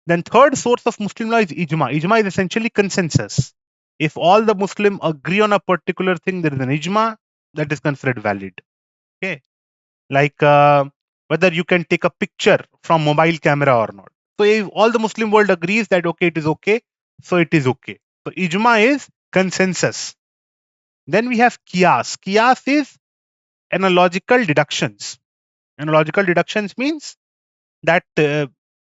Then third source of Muslim law is ijma. Ijma is essentially consensus. If all the Muslim agree on a particular thing, there is an ijma that is considered valid. Okay. Like whether you can take a picture from mobile camera or not. So if all the Muslim world agrees that okay, it is okay, so it is okay. So ijma is consensus. Then we have qiyas. Qiyas is analogical deductions. Analogical deductions means that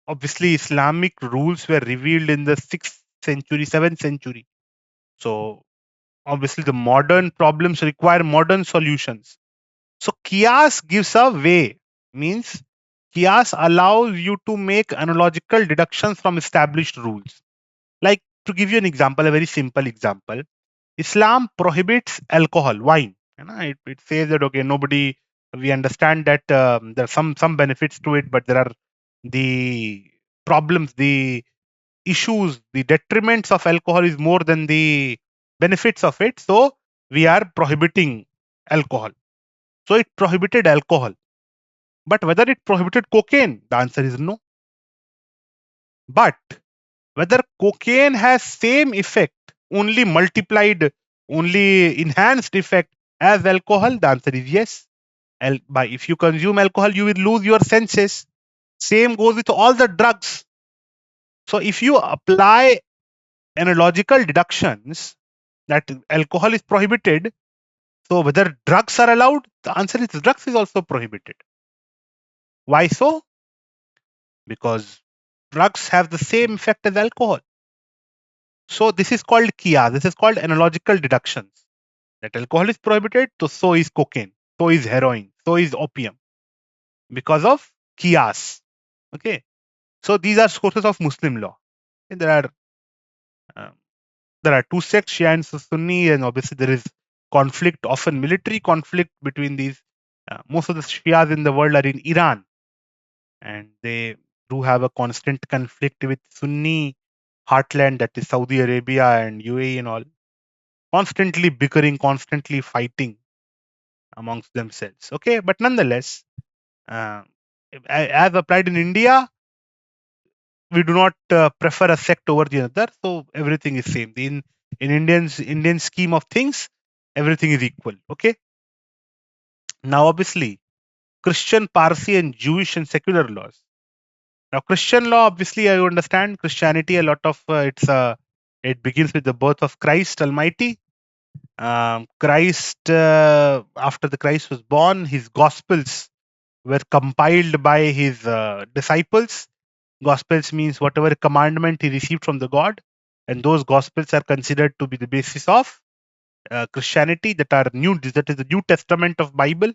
obviously Islamic rules were revealed in the 6th century, 7th century. So obviously the modern problems require modern solutions. So qiyas gives a way, means qiyas allows you to make analogical deductions from established rules. Like, to give you an example, a very simple example, Islam prohibits alcohol, wine. It says that okay, nobody. We understand that there are some benefits to it, but there are the problems, the issues, the detriments of alcohol is more than the benefits of it. So we are prohibiting alcohol. So it prohibited alcohol. But whether it prohibited cocaine, the answer is no. But whether cocaine has same effect, only multiplied, only enhanced effect as alcohol, the answer is yes. By if you consume alcohol, you will lose your senses. Same goes with all the drugs. So if you apply analogical deductions that alcohol is prohibited, so whether drugs are allowed, the answer is drugs is also prohibited. Why so? Because drugs have the same effect as alcohol. So this is called qiyas. This is called analogical deductions. That alcohol is prohibited, so is cocaine, so is heroin, so is opium, because of qiyas. Okay. So these are sources of Muslim law. And uh, there are two sects, Shia and Sunni, and obviously there is conflict, often military conflict between these. Most of the Shias in the world are in Iran, and they do have a constant conflict with Sunni heartland, that is Saudi Arabia and UAE and all, constantly bickering, constantly fighting amongst themselves. Okay, but nonetheless, uh, as applied in India, we do not prefer a sect over the other, so everything is same. In Indian scheme of things, everything is equal. Okay. Now, obviously, Christian, Parsi, and Jewish and secular laws. Now, Christian law, obviously, I understand Christianity. A lot of it begins with the birth of Christ Almighty. Christ, after the Christ was born, his Gospels were compiled by his disciples. Gospels means whatever commandment he received from the God, and those Gospels are considered to be the basis of Christianity. That is the New Testament of Bible.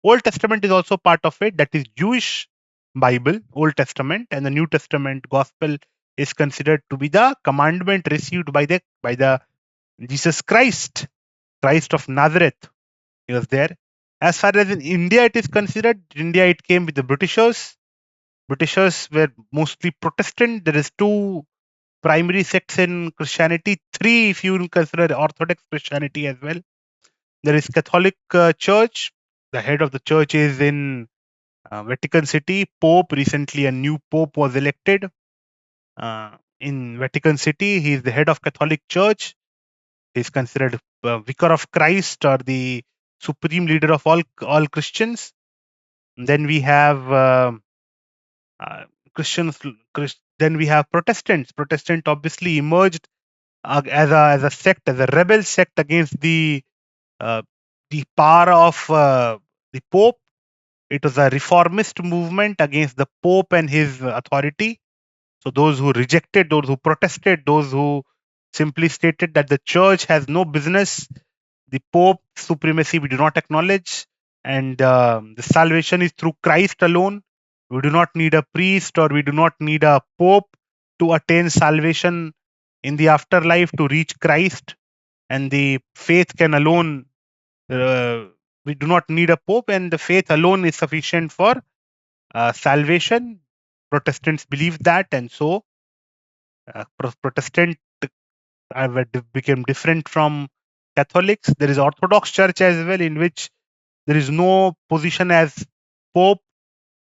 Old Testament is also part of it. That is Jewish Bible, Old Testament, and the New Testament Gospel is considered to be the commandment received by the Jesus Christ, Christ of Nazareth. He was there. As far as in India it is considered, India it came with the Britishers. Britishers were mostly Protestant. There is two primary sects in Christianity, three if you consider Orthodox Christianity as well. There is Catholic Church. The head of the church is in Vatican City. Pope, recently a new Pope was elected in Vatican City. He is the head of Catholic Church. He is considered Vicar of Christ, or the supreme leader of all Christians. And then we have Christians. Then we have Protestants. Protestant obviously emerged as a sect, as a rebel sect against uh, the power of the Pope. It was a reformist movement against the Pope and his authority. So those who rejected, those who protested, those who simply stated that the church has no business, the Pope supremacy we do not acknowledge, and the salvation is through Christ alone. We do not need a priest, or we do not need a Pope to attain salvation in the afterlife, to reach Christ, and the faith can alone. We do not need a Pope, and the faith alone is sufficient for salvation. Protestants believe that, and so Protestant became different from Catholics. There is Orthodox Church as well, in which there is no position as Pope.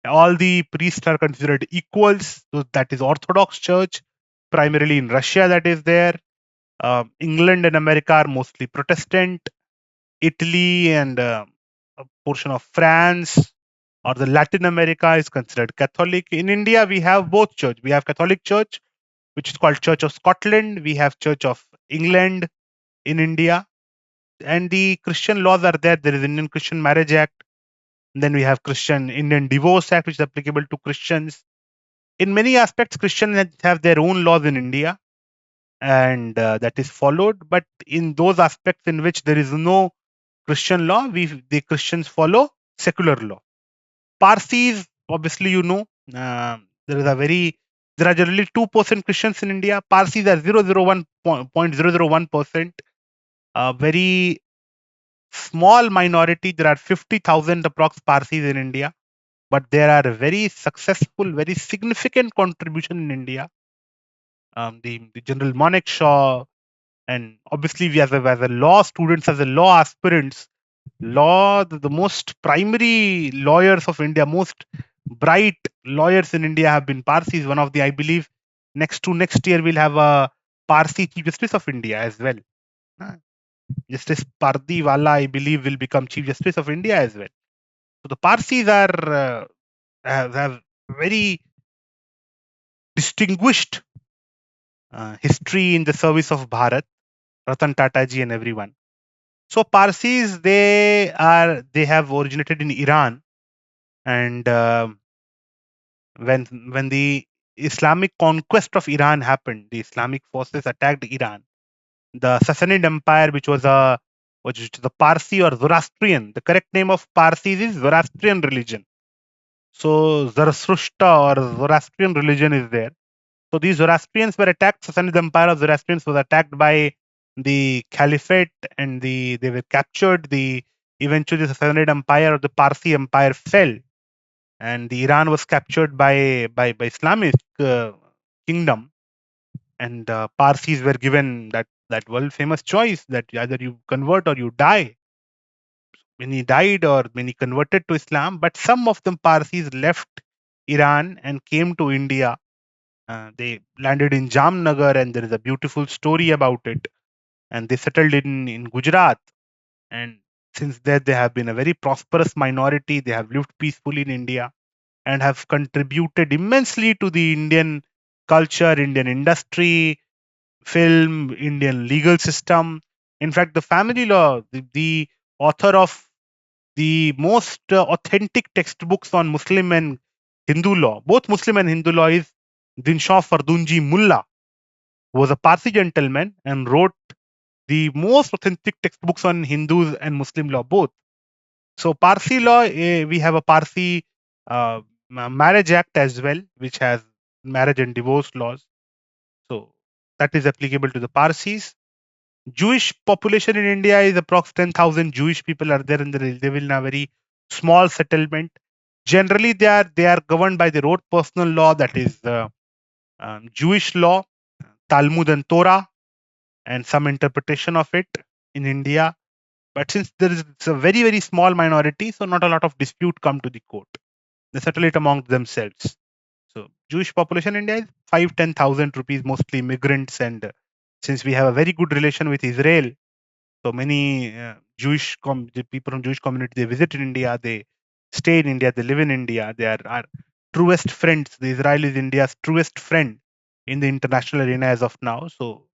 All the priests are considered equals. So that is Orthodox Church, primarily in Russia. That is there. England and America are mostly Protestant. Italy and a portion of France or the Latin America is considered Catholic. In India, we have both church. We have Catholic Church, which is called Church of Scotland. We have Church of England in India, and the Christian laws are there. There is Indian Christian Marriage Act. And then we have Christian Indian Divorce Act, which is applicable to Christians. In many aspects, Christians have their own laws in India, and that is followed. But in those aspects in which there is no Christian law, the Christians follow secular law. Parsis, obviously, there is a very there are generally 2% Christians in India. Parsis are 0.001%. A very small minority. There are 50,000 approx Parsis in India. but there are very successful, very significant contribution in India. The General Manek Shaw, and obviously we as a law students, as a law aspirants, the most primary lawyers of India, most bright lawyers in India have been Parsis. One of the, I believe, next year we'll have a Parsi Chief Justice of India as well. Justice Pardiwala, I believe, will become Chief Justice of India as well. So the Parsis are have very distinguished history in the service of Bharat, Ratan Tata ji and everyone. So Parsis, they have originated in Iran, and when the Islamic conquest of Iran happened, the Islamic forces attacked Iran. The Sassanid Empire, which is the Parsi or Zoroastrian. The correct name of Parsis is Zoroastrian religion. So Zarathustra or Zoroastrian religion is there. So these Zoroastrians were attacked. Sassanid Empire of Zoroastrians was attacked by the Caliphate, and they were captured. Eventually the Sassanid Empire or the Parsi Empire fell, and the Iran was captured by Islamic kingdom, and Parsis were given that world famous choice that either you convert or you die. Many died or many converted to Islam, but some of them Parsis left Iran and came to India. They landed in Jamnagar, and there is a beautiful story about it. And they settled in Gujarat. And since then, they have been a very prosperous minority. They have lived peacefully in India and have contributed immensely to the Indian culture, Indian industry, film, Indian legal system. In fact, the family law, the author of the most authentic textbooks on Muslim and Hindu law, both Muslim and Hindu law, is Dinshaw Fardunji Mullah, who was a Parsi gentleman and wrote the most authentic textbooks on Hindus and Muslim law both. So Parsi law, we have a Parsi marriage act as well, which has marriage and divorce laws. So that is applicable to the Parsis. Jewish population in India is approx 10,000 Jewish people are there, and they live in a very small settlement. Generally, they are governed by their own personal law, that is Jewish law, Talmud and Torah, and some interpretation of it in India. But since it's a very small minority, so not a lot of dispute come to the court. They settle it among themselves. So Jewish population in India is 5-10,000 rupees, mostly immigrants, and since we have a very good relation with Israel, so many the people from Jewish community, they visit in India, they stay in India, they live in India. They are our truest friends. The Israel is India's truest friend in the international arena as of now. So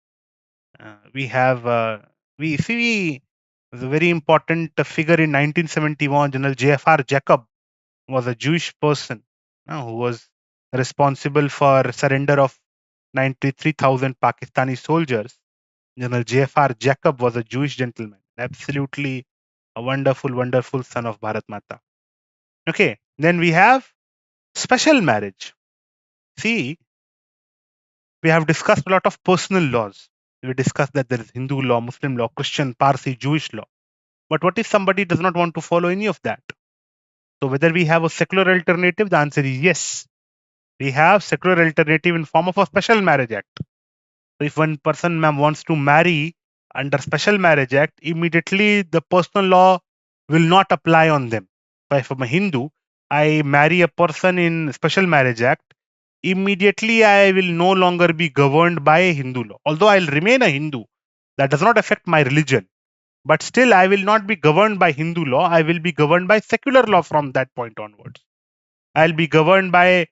we have we see was a very important figure in 1971. General J.F.R. Jacob was a Jewish person who was responsible for surrender of 93,000 Pakistani soldiers. General J.F.R. Jacob was a Jewish gentleman, absolutely a wonderful son of Bharat Mata. Okay, then we have special marriage. See, we have discussed a lot of personal laws. We discussed that there is Hindu law, Muslim law, Christian, Parsi, Jewish law. But what if somebody does not want to follow any of that? So whether we have a secular alternative, the answer is yes. We have secular alternative in form of a special marriage act. So if one person wants to marry under special marriage act, immediately the personal law will not apply on them. So if I'm a Hindu, I marry a person in special marriage act, immediately I will no longer be governed by Hindu law. Although I'll remain a Hindu, that does not affect my religion. But still, I will not be governed by Hindu law. I will be governed by secular law from that point onwards. I'll be governed by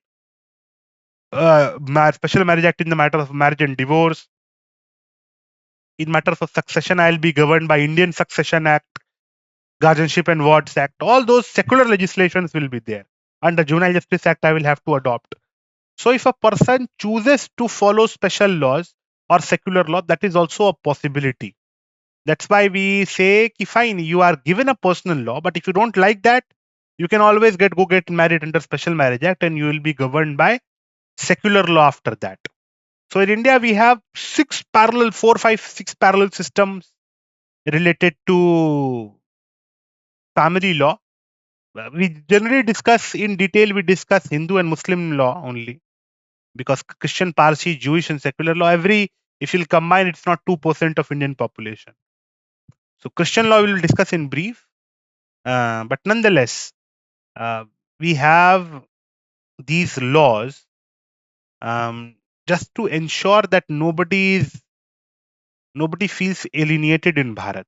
special marriage act in the matter of marriage and divorce. In matters of succession, I'll be governed by Indian Succession Act, Guardianship and Wards Act. All those secular legislations will be there. Under Juvenile Justice Act, I will have to adopt. So if a person chooses to follow special laws or secular law, that is also a possibility. That's why we say, fine, you are given a personal law, but if you don't like that, you can always go get married under Special Marriage Act, and you will be governed by secular law after that. So in India, we have 6 parallel systems related to family law. We generally discuss in detail, we discuss Hindu and Muslim law only, because Christian, Parsi, Jewish and secular law, if you'll combine, it's not 2% of Indian population. So Christian law we will discuss in brief, but nonetheless, uh, we have these laws just to ensure that nobody feels alienated in Bharat.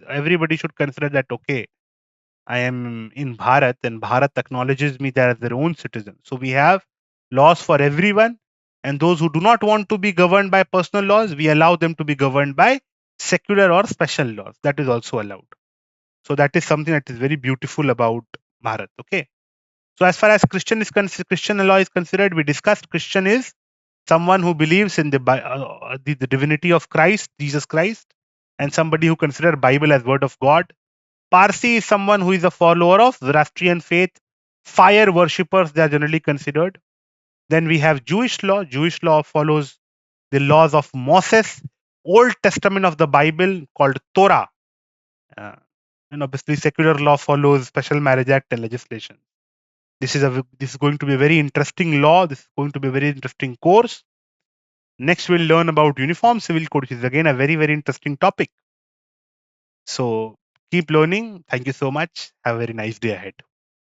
Everybody should consider that, okay, I am in Bharat and Bharat acknowledges me as their own citizen. So we have laws for everyone, and those who do not want to be governed by personal laws, we allow them to be governed by secular or special laws. That is also allowed. So that is something that is very beautiful about Bharat. Okay. So as far as Christian law is considered, we discussed Christian is someone who believes in the divinity of Christ, Jesus Christ, and somebody who considers Bible as word of God. Parsi is someone who is a follower of Zoroastrian faith, fire worshippers, they are generally considered. Then we have Jewish law. Jewish law follows the laws of Moses, Old Testament of the Bible called Torah. Uh, and obviously, secular law follows Special Marriage Act and legislation. This is going to be a very interesting law. This is going to be a very interesting course. Next, we'll learn about Uniform Civil Code, which is again a very, very interesting topic. So keep learning. Thank you so much. Have a very nice day ahead.